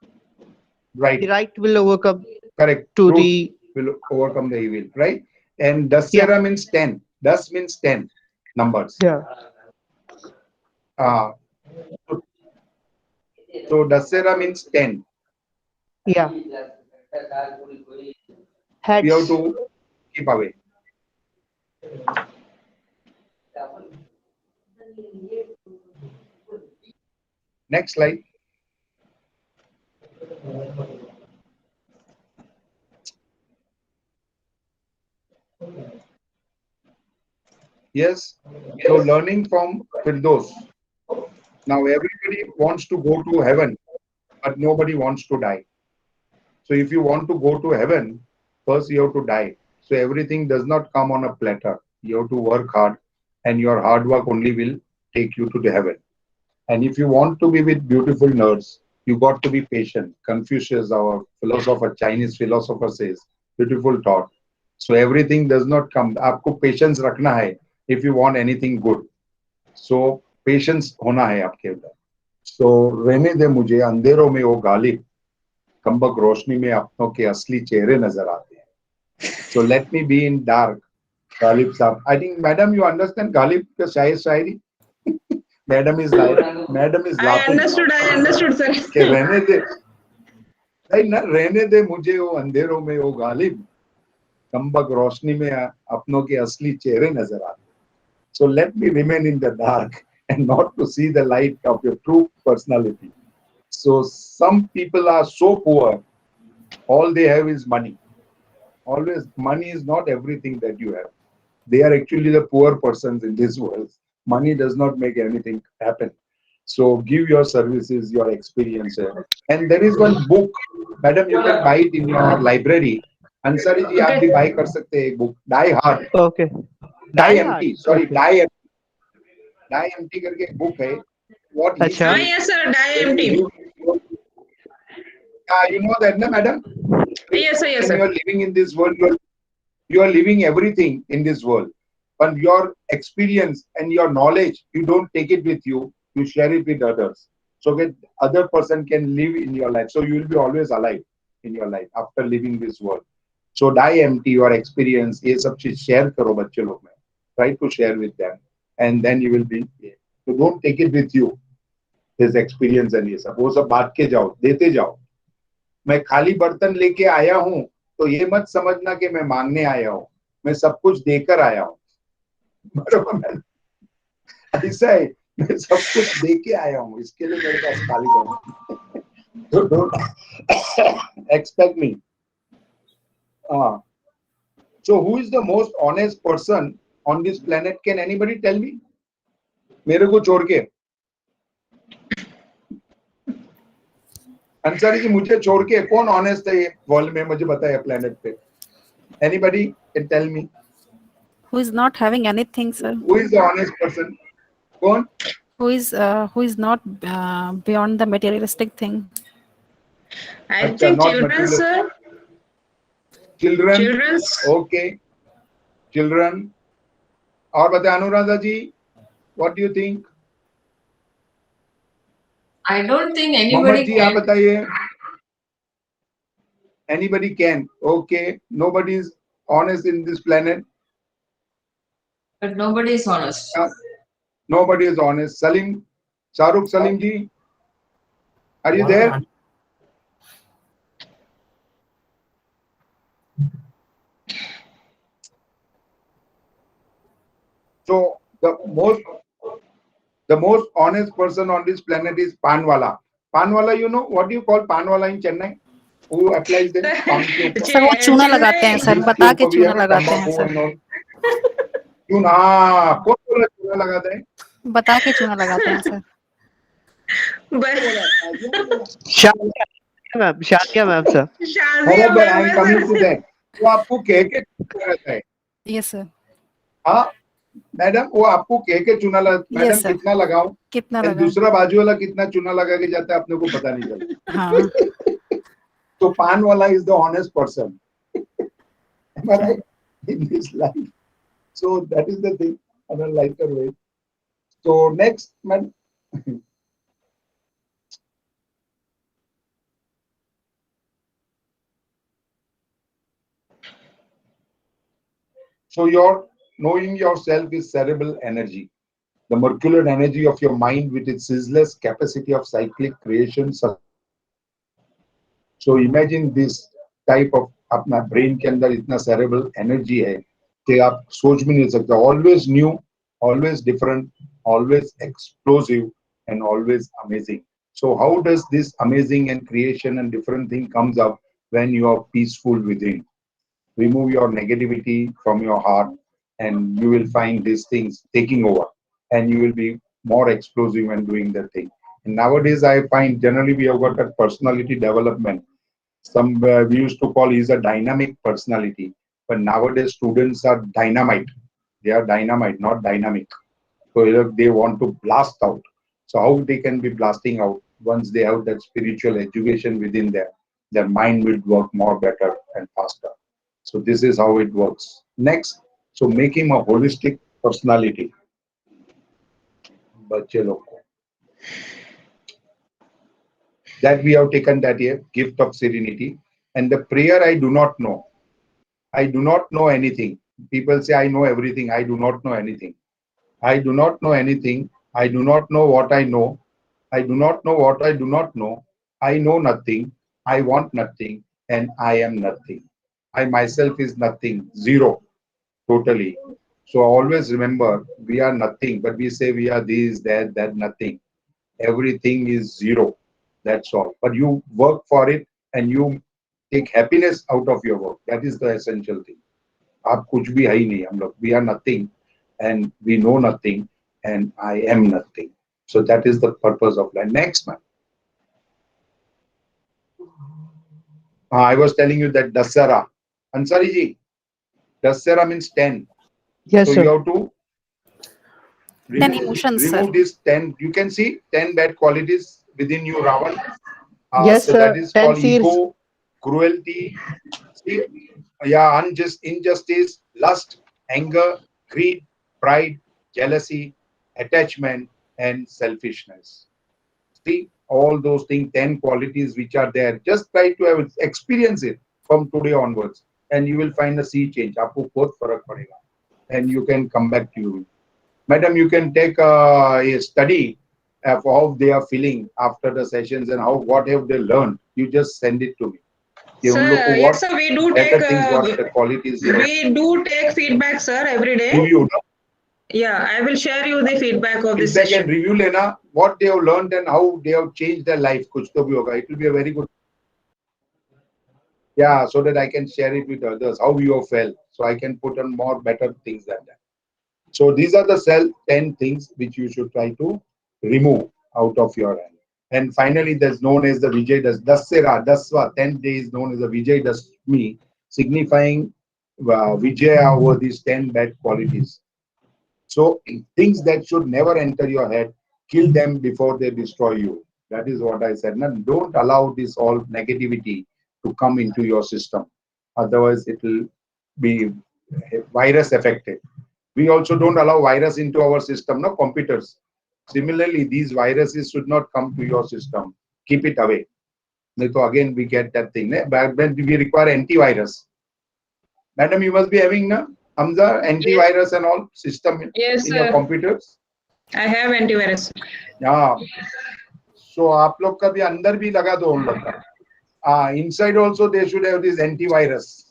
The Right. right will overcome Correct. to Truth the will overcome the evil. Right. And yeah Dasera means 10. Das means 10 numbers. yeah Uh, so Dasera means 10. yeah We heads. have to keep away. Next slide. Yes. So learning from Firdaus. Now everybody wants to go to heaven, but nobody wants to die. So if you want to go to heaven, first you have to die. So everything does not come on a platter. You have to work hard, and your hard work only will take you to the heaven. And if you want to be with beautiful nerds, you got to be patient. Confucius, our philosopher, Chinese philosopher, says, beautiful thought. So everything does not come. आपको patience रखना है if you want anything good. So patience होना है आपके अंदर. So रहने दे मुझे अंधेरों में वो गालिब, कम्बक रोशनी में अपनों के असली चेहरे नजर आते हैं. So let me be in dark. Ghalib साहब, I think madam you understand Ghalib का शायरी. Madam is like, madam is I laughing. understood, sir. कि रहने दे, नहीं ना, रहने दे मुझे वो अंधेरों में वो गालिब, कम्बक रोशनी में अपनों के असली चेहरे नजर आते. So let me remain in the dark and not to see the light of your true personality. So some people are so poor, all they have is money. Always, money is not everything that you have. They are actually the poor persons in this world. Money does not make anything happen. So give your services, your experience. And there is one book, madam, you can buy it in your library. Ansari ji, आप भी buy कर सकते हैं एक book, Die Hard. Okay. Die Hard. Empty. Sorry, Okay. Die Empty करके एक book है. What he अच्छा. Ah, says. yes, sir. Die empty. You know that, na, madam? Yes, sir. Yes, When you sir. are living in this world, you are living everything in this world. But your experience and your knowledge, you don't take it with you. You share it with others. So that other person can live in your life. So you will be always alive in your life after living this world. So die empty your experience. ये सब चीज share करो बच्चे लोग में. Try to share with them, and then you will be. So don't take it with you. His experience and ये सब वो सब बांट के जाओ, देते जाओ. मैं खाली बर्तन लेके आया हूँ तो ये मत समझना कि मैं मांगने आया हूँ. मैं सब कुछ देकर आया हूँ. बराबर ऐसा है, मैं सब कुछ देके आया हूँ, इसके लिए मेरे पास खाली बर्तन. So don't expect me. So who is the most honest person on this planet? Can anybody tell me? मेरे को छोड़ के. अंसारी जी मुझे छोड़ के कौन ऑनेस्ट है ये वर्ल्ड में, मुझे बताइए प्लेनेट पे. Anybody can tell me? Who is not having anything, sir? Who is the honest person? कौन? Who is not beyond the materialistic thing? I अच्छा, think not children, material. sir. Children. Children's. Okay. Children. और बताए अनुराधा जी, what do you think? I don't think Mohammad anybody जी आप can. बताइए. Anybody can. Okay. Nobody is honest in this planet. But nobody is honest. Nobody is honest. Salim, Shahrukh Salim ji, are you there? So the most honest person on this planet is Panwala. Panwala, you know what do you call Panwala in Chennai? Who applies the palm के ऊपर? Sir वो चूना लगाते हैं sir, बता के चूना लगाते हैं सर. चूना, हाँ, कौन बोला चूना लगाते हैं? बता के चूना लगाते हैं सर. Shadiya ma'am sir. बराबर, I am coming to that. वो आपको कह के चूना लगाता है. Yes, sir. हाँ, मैडम वो आपको कह के चूना मैडम sir. कितना लगाऊं कितना and लगा? दूसरा बाजू वाला कितना चूना लगा के जाता है अपने को पता नहीं चलता. हाँ. So pan wala is the honest person. Am I right? In this life. So that is the thing on a lighter way. So next, man. So your knowing yourself is cerebral energy, the molecular energy of your mind with its ceaseless capacity of cyclic creation. So imagine this type of अपना brain के अंदर इतना cerebral energy है कि आप सोच भी नहीं सकते. Always new, always different, always explosive, and always amazing. So how does this amazing and creation and different thing comes up when you are peaceful within? Remove your negativity from your heart, and you will find these things taking over, and you will be more explosive and doing the thing. And nowadays, I find generally we have got a personality development. Some we used to call is a dynamic personality, but nowadays students are dynamite. They are dynamite, not dynamic. So they want to blast out. So how they can be blasting out once they have that spiritual education within them? Their mind will work more better and faster. So this is how it works. Next, so make him a holistic personality. बच्चे लोग को. That we have taken that here, gift of serenity. And the prayer, I do not know. I do not know anything. People say, I know everything. I do not know anything. I do not know anything. I do not know what I know. I do not know what I do not know. I know nothing. I want nothing. And I am nothing. I myself is nothing. Zero. Totally. So always remember, we are nothing. But we say we are this, that, nothing. Everything is zero. That's all. But you work for it and you take happiness out of your work. That is the essential thing. आप कुछ भी है ही नहीं हम लोग. We are nothing and we know nothing and I am nothing. So that is the purpose of life. Next man. I was telling you that Dasara. Ansari ji, Dasara means 10. Yes, So sir. you have to 10 emotions, sir. remove this 10. You can see 10 bad qualities within you, Ravan. Yes, so sir. that is 10 called seals. ego, cruelty, yeah, injustice, lust, anger, greed, pride, jealousy, attachment, and selfishness. See, all those things, 10 qualities which are there. Just try to have experience it from today onwards, and you will find a sea change. आपको बहुत फर्क पड़ेगा, and you can come back to you. Madam, you can take a study of how they are feeling after the sessions and what have they learned. You just send it to me. Sir, yes, sir, we do take what the qualities we do take feedback, sir, every day. review. Yeah, I will share you the feedback of this Feedback session. and review lena, what they have learned and how they have changed their life. Kuch to bhi hoga. It will be a very good. Yeah, so that I can share it with others, how you have felt. So I can put on more better things than that. So these are the 10 things which you should try to remove out of your hand. And finally, that's known as the Vijay Dasera, Daswa, 10 days known as the Vijay Dasmi, signifying Vijaya over these 10 bad qualities. So things that should never enter your head, kill them before they destroy you. That is what I said. Now, don't allow this all negativity to come into your system. Otherwise, it will be virus affected. We also don't allow virus into our system, no computers. Similarly, these viruses should not come to your system. Keep it away. So again, we get that thing. Back when we require antivirus. Madam, you must be having Hamza antivirus and all system Yes, in your computers. I have antivirus. Yeah. So आप लोग का भी अंदर भी लगा दो उन लोग का. Inside also they should have this antivirus.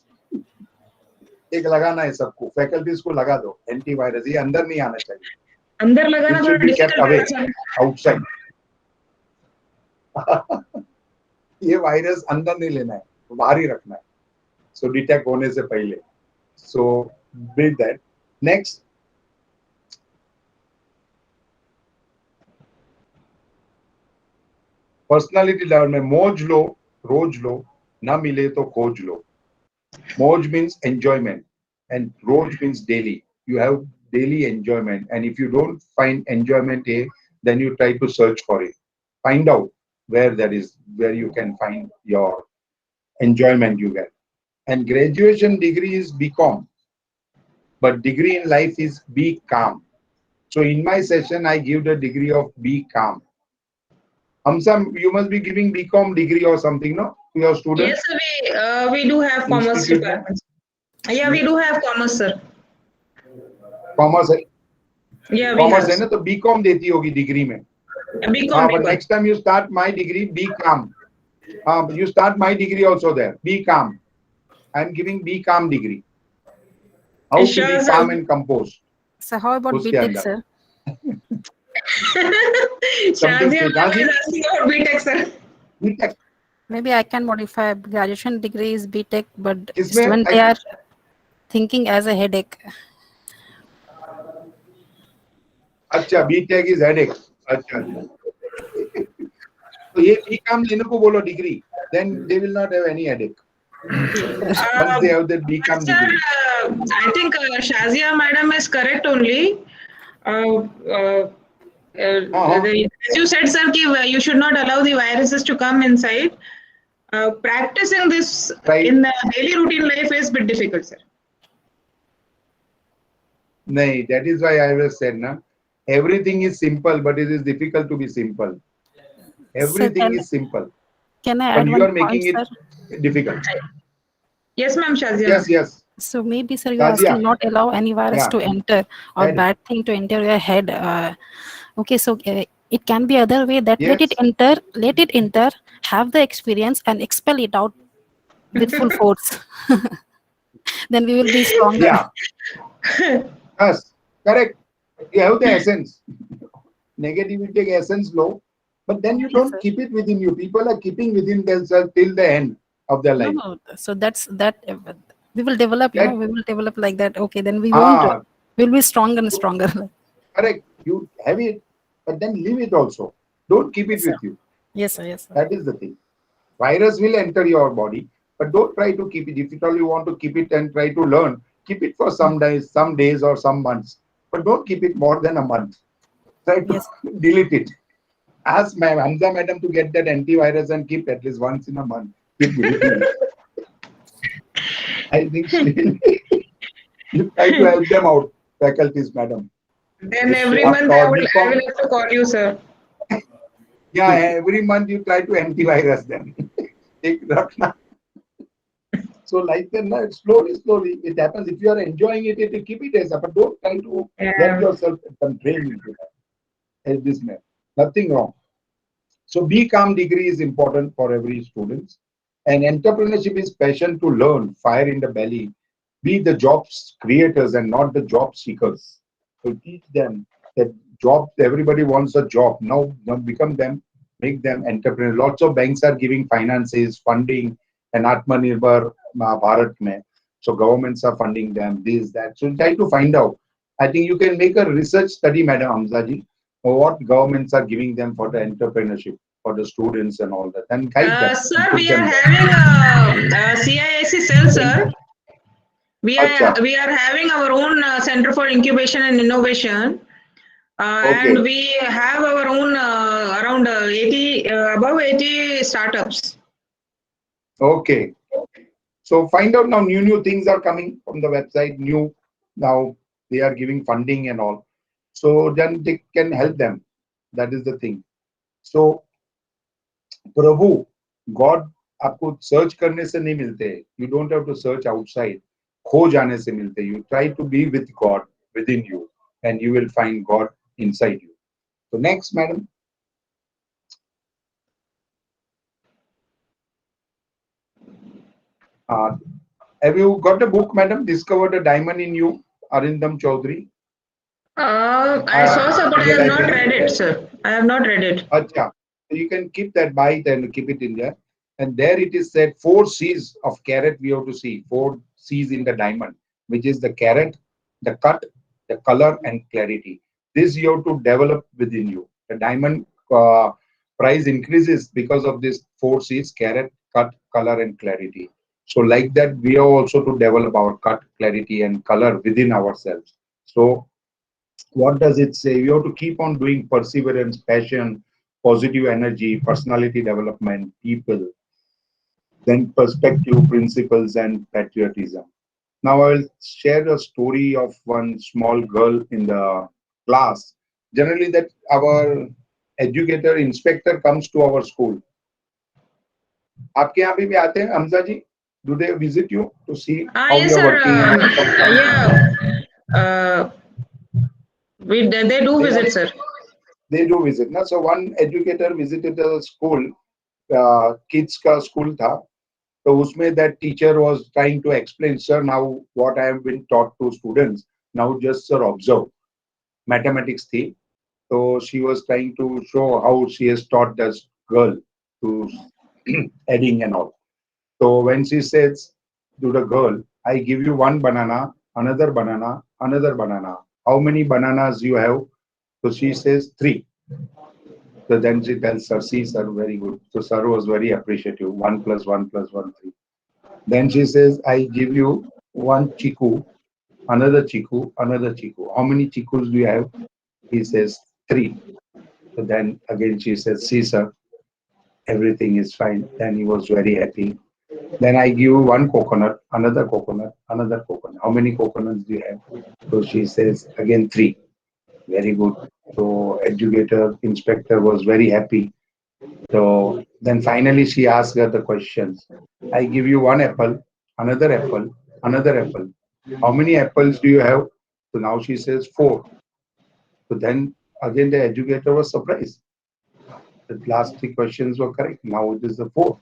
एक लगाना है सबको, फैकल्टीज को लगा दो एंटीवायरस. ये अंदर नहीं आना चाहिए. अंदर लगाना It should be kept away, outside. ये वायरस अंदर नहीं लेना है, बाहर ही रखना है. So detect होने से पहले. So build that. Next. Personality level में मौज लो, रोज लो, ना मिले तो खोज लो. Moj means enjoyment and Roj means daily. You have daily enjoyment. And if you don't find enjoyment here, then you try to search for it. Find out where you can find your enjoyment you get. And graduation degree is BCom, but degree in life is Be Calm. So in my session, I give the degree of Be Calm. Hamza, you must be giving BCom degree or something, no? To your students? Yes, sir, we do have commerce Institute? department. Yeah, we do have commerce, sir. Commerce है Yeah, we commerce है have. ना तो BCom देती होगी degree में BCom. हाँ but next time you start my degree be calm you start my degree also there be calm I am giving be calm degree how to Sure, be sir. calm and composed So how about उसके BTech, अंदर sir? Shazia Shazia. is asking about BTech, sir. BTech Maybe I can modify graduation degree is BTech, but किसमें when they are thinking as a headache. अच्छा BTech is headache अच्छा तो ये be calm लेने को बोलो degree then they will not have any headache once they have that be calm Sir, degree I think Shazia madam is correct only. As you said, sir, ki you should not allow the viruses to come inside. Practicing this Right. in the daily routine life is a bit difficult, sir. नहीं that is why I was said na everything is simple but it is difficult to be simple everything can- is simple Can I but add you one are point, making sir? it difficult Yes, ma'am, Shazia. yes So maybe, sir, you are Shazia. asking not allow any virus Yeah. to enter or Head. bad thing to enter your head. Okay, so it can be other way that let it enter, have the experience and expel it out with full force. Then we will be stronger. yeah yes correct you have the essence negativity essence low but then you don't sir. keep it within you people are keeping within themselves till the end of their life No. So that's that. We will develop. That- We will develop like that. Okay, then we won't. We'll be stronger and stronger. correct you have it but then leave it also don't keep it Yes, with you Yes, sir. Yes, sir. that is the thing virus will enter your body but don't try to keep it if you all you want to keep it and try to learn keep it for some days or some months but don't keep it more than a month try to Yes. delete it ask my Hamza madam to get that antivirus and keep at least once in a month keep deleting it. I think she will you try to help them out faculties madam Then every After month I will BCom. have to call you, sir. yeah every month you try to antivirus them Take Rakna. So like that, na, slowly it happens. If you are enjoying it, you keep it as a, but don't try to let yourself drain into that. As this man, nothing wrong. So be calm degree is important for every student. And entrepreneurship is passion to learn, fire in the belly. Be the jobs creators and not the job seekers. So teach them that job, everybody wants a job. Now become them, make them entrepreneurs. Lots of banks are giving finances, funding, and Atmanirbhar Bharat mein. So governments are funding them, this, that. So try to find out. I think you can make a research study, Madam Hamzaji, or what governments are giving them for the entrepreneurship for the students and all that. And guide them. Sir, we are having a CIIC cell, sir. We are having our own Center for Incubation and Innovation. And we have our own around 80, above 80 startups. Okay. So find out now new things are coming from the website. Now they are giving funding and all. So then they can help them. That is the thing. So Prabhu, God आपको search करने से नहीं मिलते. You don't have to search outside. खो जाने से मिलते. You try to be with God within you and you will find God inside you. So next, madam. Have you got a book, madam? Discover the Diamond in You, Arindam Chaudhary? I saw, sir, but I have not read it, sir. I have not read it. Acha. So you can keep that by it and keep it in there. And there it is said 4 C's of carrot we have to see. 4 C's in the diamond, which is the carrot, the cut, the color, and clarity. This you have to develop within you. The diamond price increases because of this 4 C's: carrot, cut, color, and clarity. So like that, we are also to develop our cut, clarity, and color within ourselves. So What does it say? You have to keep on doing perseverance, passion, positive energy, personality development, people, then perspective, principles, and patriotism. Now I will share a story of one small girl in the class. Generally, that our educator, inspector comes to our school. आपके यहाँ पे भी आते हैं हमजा जी? Do they visit you to see how Yes, you are sir. working? And Yeah. They do visit, sir. They do visit. Na? So one educator visited the school, kids का school था. So usme that teacher was trying to explain, sir, now what I have been taught to students. Now just sir observe. Mathematics thi. So she was trying to show how she has taught this girl to adding and all. So when she says to the girl, I give you one banana, another banana, another banana. How many bananas you have? So she says 3. So then she tells sir, see sir, very good. So sir was very appreciative. 1 + 1 + 1 3. Then she says, I give you one chiku, another chiku, another chiku. How many chikus do you have? He says 3. So then again she says, see sir, everything is fine. Then he was very happy. Then I give you one coconut, another coconut, another coconut. How many coconuts do you have? So she says again 3. Very good. So educator, inspector was very happy. So then finally she asked her the questions. I give you one apple, another apple, another apple. How many apples do you have? So now she says 4. So then again the educator was surprised. The last 3 questions were correct. Now it is the 4th.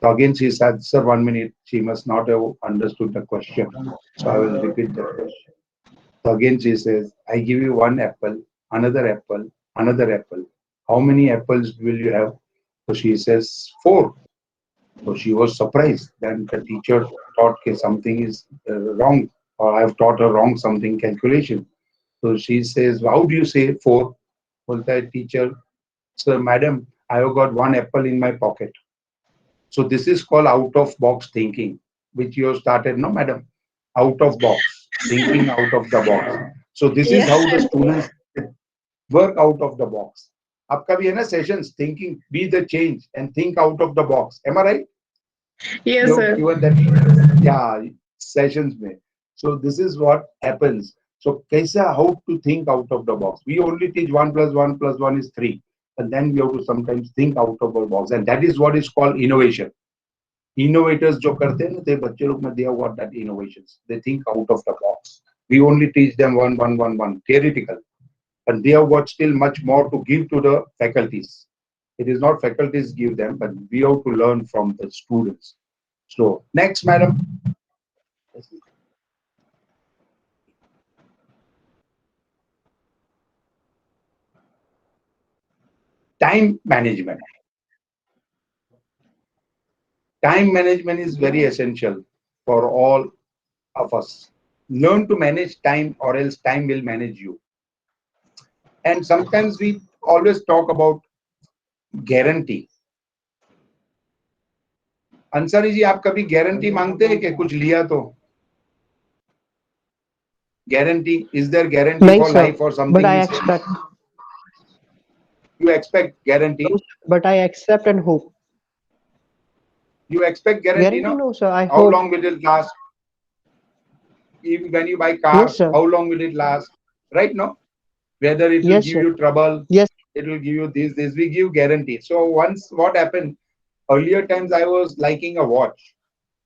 So again she said, sir, 1 minute. She must not have understood the question. So I will repeat the question. So again she says, I give you one apple, another apple, another apple. How many apples will you have? So she says 4. So she was surprised. Then the teacher thought okay, something is wrong, or I have taught her wrong something calculation. So she says, how do you say 4? Well, the teacher, sir, madam, I have got one apple in my pocket. So this is called out of box thinking, which you have started, no, madam? Out of box, thinking out of the box. So this is how the students work out of the box. आपका भी है ना sessions, thinking, be the change and think out of the box. Am I right? Yes, You sir. given that, yeah, sessions में. So this is what happens. So kaisa, how to think out of the box? We only teach 1 + 1 + 1 is 3. And then we have to sometimes think out of the box. And that is what is called innovation. Innovators जो करते हैं ना, ते बच्चे लोग में they have got that innovations. They think out of the box. We only teach them 1 1 1 1 theoretical. And they have got still much more to give to the faculties. It is not faculties give them, but we have to learn from the students. So next, madam. Time management. Time management is very essential for all of us. Learn to manage time or else time will manage you. And sometimes we always talk about guarantee. Ansari ji, आप कभी guarantee मांगते हैं कि कुछ लिया तो? Guarantee, is there guarantee for life or something? But I expect. You expect guarantee? But I accept and hope. You expect guarantee, no? No, sir. I How hope. long will it last? Even when you buy car, Yes, sir. how long will it last? Right, no? Whether it will Yes, give sir. you trouble, Yes. it will give you this, we give guarantee. So once what happened, earlier times I was liking a watch.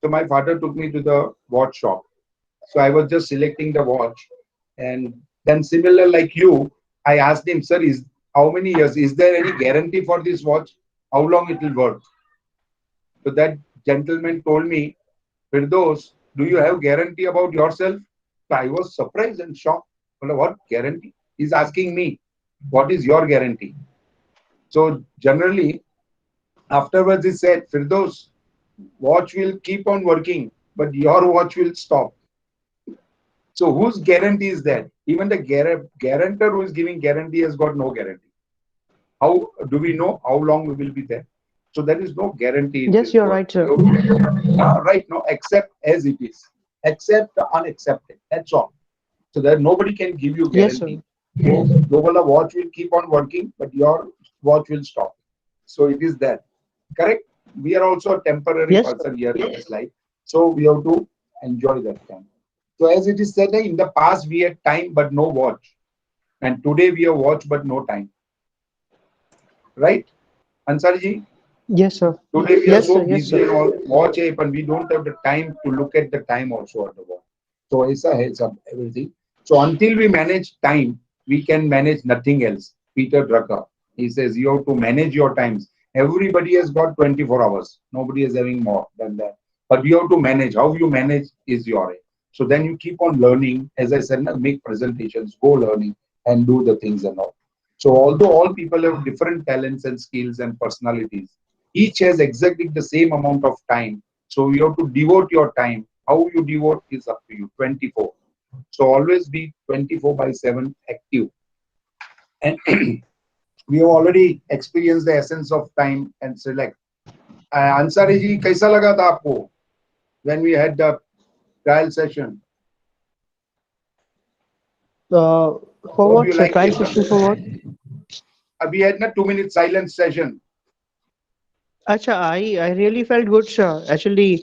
So my father took me to the watch shop. So I was just selecting the watch. And then similar like you, I asked him, sir, how many years? Is there any guarantee for this watch? How long it will work? So that gentleman told me, Firdaus, do you have guarantee about yourself? So I was surprised and shocked. Well, what guarantee? He's asking me, what is your guarantee? So generally, afterwards he said, Firdaus, watch will keep on working, but your watch will stop. So whose guarantee is that? Even the guarantor who is giving guarantee has got no guarantee. How do we know how long we will be there? So there is no guarantee. Yes, you're right, sir. Right now, accept as it is. Accept the unaccepted. That's all. So that nobody can give you guarantee. Yes, sir. वो बोला watch will keep on working, but your watch will stop. So it is that. Correct? We are also a temporary Yes, person here in this life. So we have to enjoy that time. So as it is said, in the past we had time but no watch. And today we have watch but no time. Right? Ansarji? yes, sir. Today we are Yes, so sir. Yes, busy and sir. all watch it, but we don't have the time to look at the time also on the watch. So aisa hai sab everything. So until we manage time, we can manage nothing else. Peter Drucker, he says you have to manage your times. Everybody has got 24 hours. Nobody is having more than that. But you have to manage. How you manage is your. So then you keep on learning. As I said, make presentations, go learning and do the things and all. So although all people have different talents and skills and personalities, each has exactly the same amount of time. So you have to devote your time. How you devote is up to you. 24. So always be 24/7 active. And we have already experienced the essence of time and select. Ansari ji, kaisa laga tha aapko when we had the trial session? For Hope what, you sir? like Trial it. session for what? We had a 2-minute silence session. Acha, I really felt good, sir. Actually,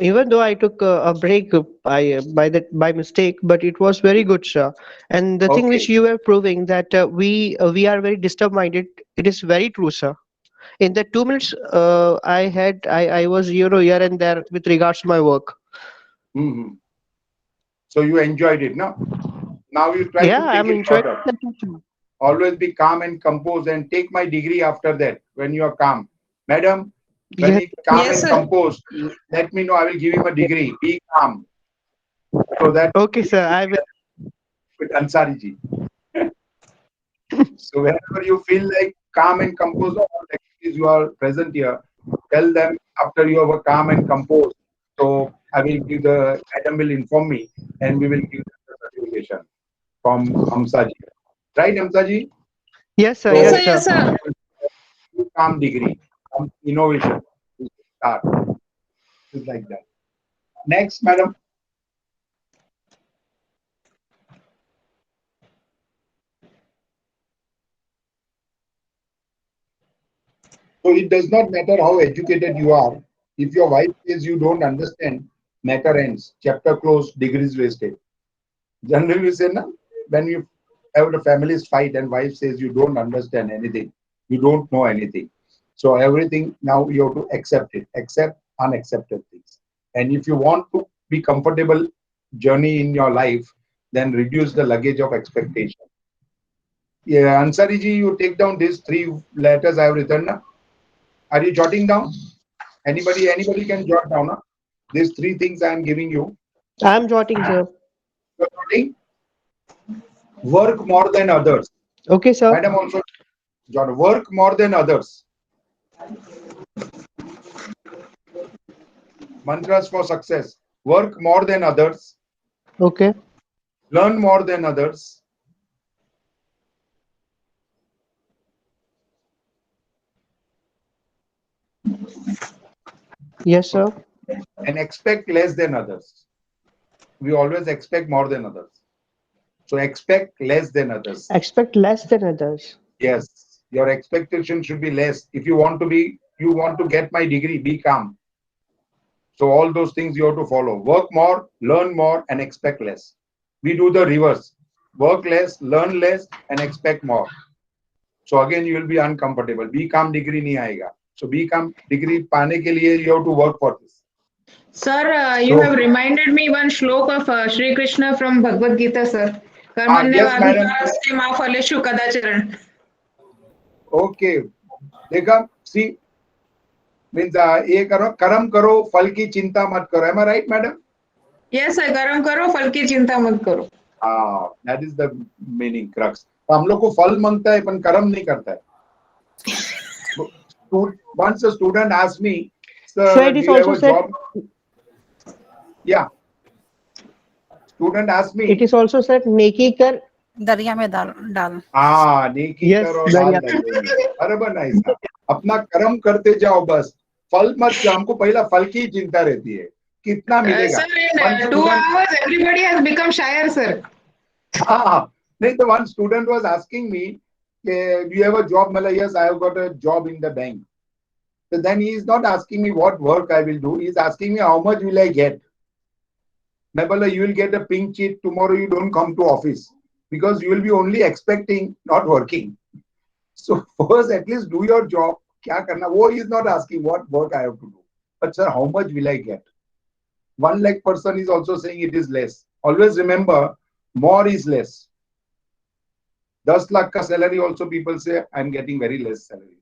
even though I took a break by mistake, but it was very good, sir. And the thing which Okay. you were proving that we are very disturb-minded, it is very true, sir. In the 2 minutes, I was here and there with regards to my work. Mhm. So you enjoyed it, no? Now you try Yeah, to take I'm it enjoying shorter. that, too. Always be calm and composed and take my degree after that when you are calm. Madam, when Yes, he calm Yes, and sir. composed, let me know. I will give him a degree. Be calm. So that okay, sir. I will. with Ansari ji. So whenever you feel like calm and composed, all activities you are present here, tell them after you have a calm and composed. So I will give the Adam will inform me and we will give the certification from Hamza ji. Right, Hamza ji? Yes, sir. Yes, So sir. Yes, sir. Yes, sir. calm degree, innovation. Start. It's like that. Next, madam. So it does not matter how educated you are. If your wife says you don't understand, matter ends. Chapter closed, degrees wasted. Generally, we say, na, when you have the families fight and wife says you don't understand anything, you don't know anything. So everything now you have to accept it, accept unaccepted things. And if you want to be comfortable journey in your life, then reduce the luggage of expectation. Yeah, Ansari ji, you take down these 3 letters I have written. Na? Are you jotting down? Anybody can jot down. Na? These 3 things I am giving you. I'm jotting, sir. You're jotting. Work more than others. Okay, sir. Madam also jot. Work more than others. Mantras for success. Work more than others. Okay. Learn more than others. Yes, sir. And expect less than others. We always expect more than others. So expect less than others. Expect less than others. Yes, your expectation should be less. If you want to get my degree, be calm. So all those things you have to follow. Work more, learn more, and expect less. We do the reverse. Work less, learn less, and expect more. So again, you will be uncomfortable. Be calm degree nahi aayega. So be calm degree paane ke liye you have to work for this. Sir, you So- have reminded me one slok of Sri Krishna from Bhagavad Gita, sir. yes, madam. Karmanyavadhikaraste ma phaleshu kadacharan. Okay. देखा, see, means ये करो, कर्म करो, फल की चिंता मत करो. Am I right, madam? Yes, sir. कर्म करो, फल की चिंता मत करो. That is the meaning, crux. तो हम लोग को फल मांगता है, पण कर्म नहीं करता है. Once a student asked me, Sir, sir, it do is you have also a said. job? Yeah. Student asked me. It is also said, "Neki kar." दरिया में डाल डाल नेकी Yes, कर और दरिया। डाल दरिया. बराबर ना ऐसा. अपना कर्म करते जाओ बस. फल मत चाहो. हमको पहला फल की चिंता रहती है. कितना मिलेगा? Sir, in 2 hours, everybody has become shyer, sir. हाँ, The one student was asking me, do you have a job? Mala, yes, I have got a job in the bank. So then he is not asking me what work I will do. He is asking me how much will I get. Mala, you will get a pink sheet tomorrow. You don't come to office because you will be only expecting, not working. So first, at least do your job. Kya karna? Wo is not asking what work I have to do. But sir, how much will I get? 1 lakh person is also saying it is less. Always remember, more is less. 10 lakh ka salary also people say, I'm getting very less salary.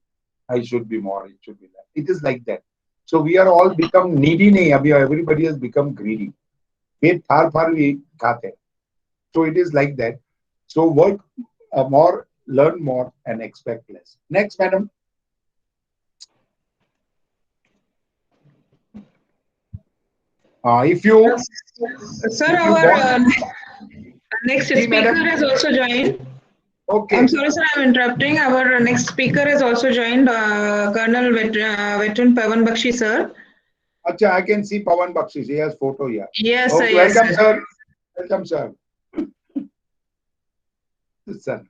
I should be more, it should be less. It is like that. So we are all become needy. Everybody has become greedy. So it is like that. So work more, learn more, and expect less. Next, madam. If you... Sir, our next See, speaker madam. has also joined. Okay. I'm sorry, sir, I'm interrupting. Our next speaker has also joined, Colonel Veteran Pawan Bakshi, sir. Acha, I can see Pawan Bakshi. He has photo here. Yes, okay, sir. Yes, welcome, sir. sir. Welcome, sir. Sir.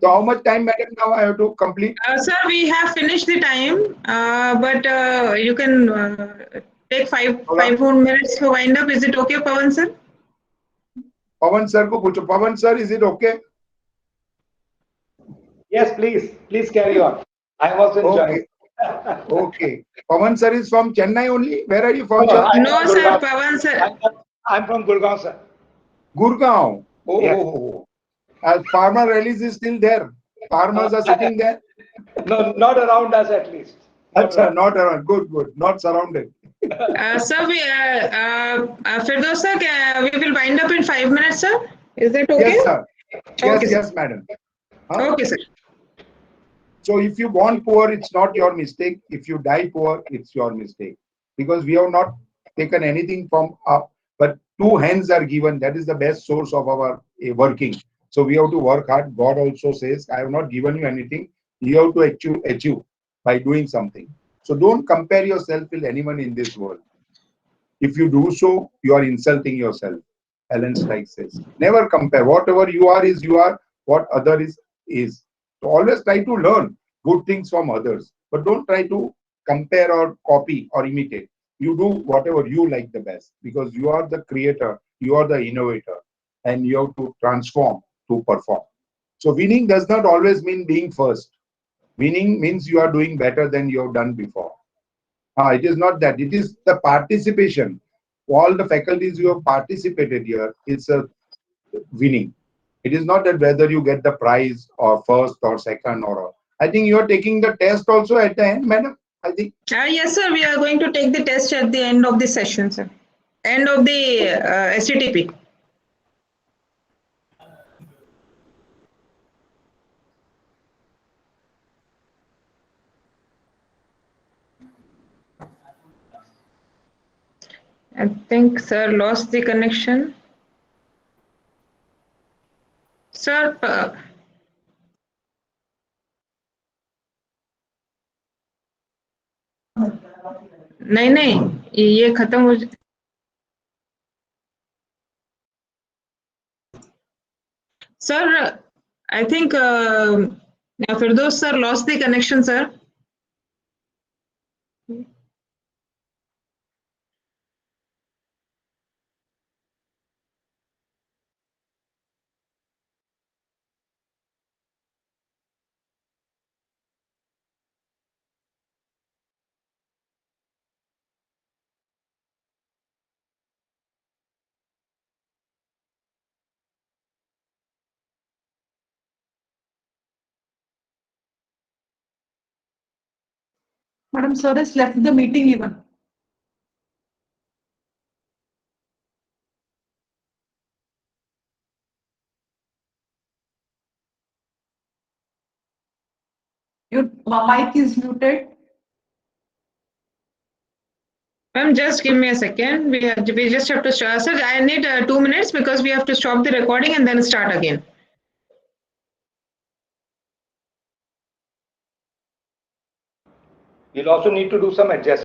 So how much time, madam, now I have to complete? Sir, we have finished the time, but you can take five more minutes to wind up. Is it okay, Pawan, sir? Pawan, sir, ko pucho. Pawan, sir, is it okay? Yes, please. Please carry on. I was enjoying. Okay. Okay. Pawan, sir, is from Chennai only? Where are you from, sir? No, sir. Pawan, sir. I'm from Gurgaon, sir. Gurgaon. Oh, Yes. oh. Farmer rallies is still there. Farmers are sitting there. No, not around us at least. Not around. Good, good. Not surrounded. Sir, Firdaus, sir, we will wind up in 5 minutes, sir. Is that okay? Yes, sir. Yes, Okay, yes, sir. madam. Okay, sir. So if you born poor, it's not your mistake. If you die poor, it's your mistake. Because we have not taken anything from up, but 2 hands are given. That is the best source of our working. So we have to work hard. God also says, I have not given you anything. You have to achieve by doing something. So don't compare yourself with anyone in this world. If you do so, you are insulting yourself. Ellen Strike says, never compare. Whatever you are is you are. What other is. So always try to learn good things from others. But don't try to compare or copy or imitate. You do whatever you like the best. Because you are the creator. You are the innovator. And you have to transform to perform. So winning does not always mean being first. Winning means you are doing better than you have done before. It is not that. It is the participation. All the faculties you have participated here, it's a winning. It is not that whether you get the prize or first or second or... I think you are taking the test also at the end, madam, I think. Yes, sir. We are going to take the test at the end of the session, sir. End of the STTP. I think sir lost the connection. Sir, नहीं ये खत्म हो Sir, I think Firdaus sir lost the connection, sir. Madam, sir has left the meeting even. Your mic is muted. Ma'am, just give me a second. We just have to start. Sir, I need 2 minutes because we have to stop the recording and then start again. You'll also need to do some adjustments.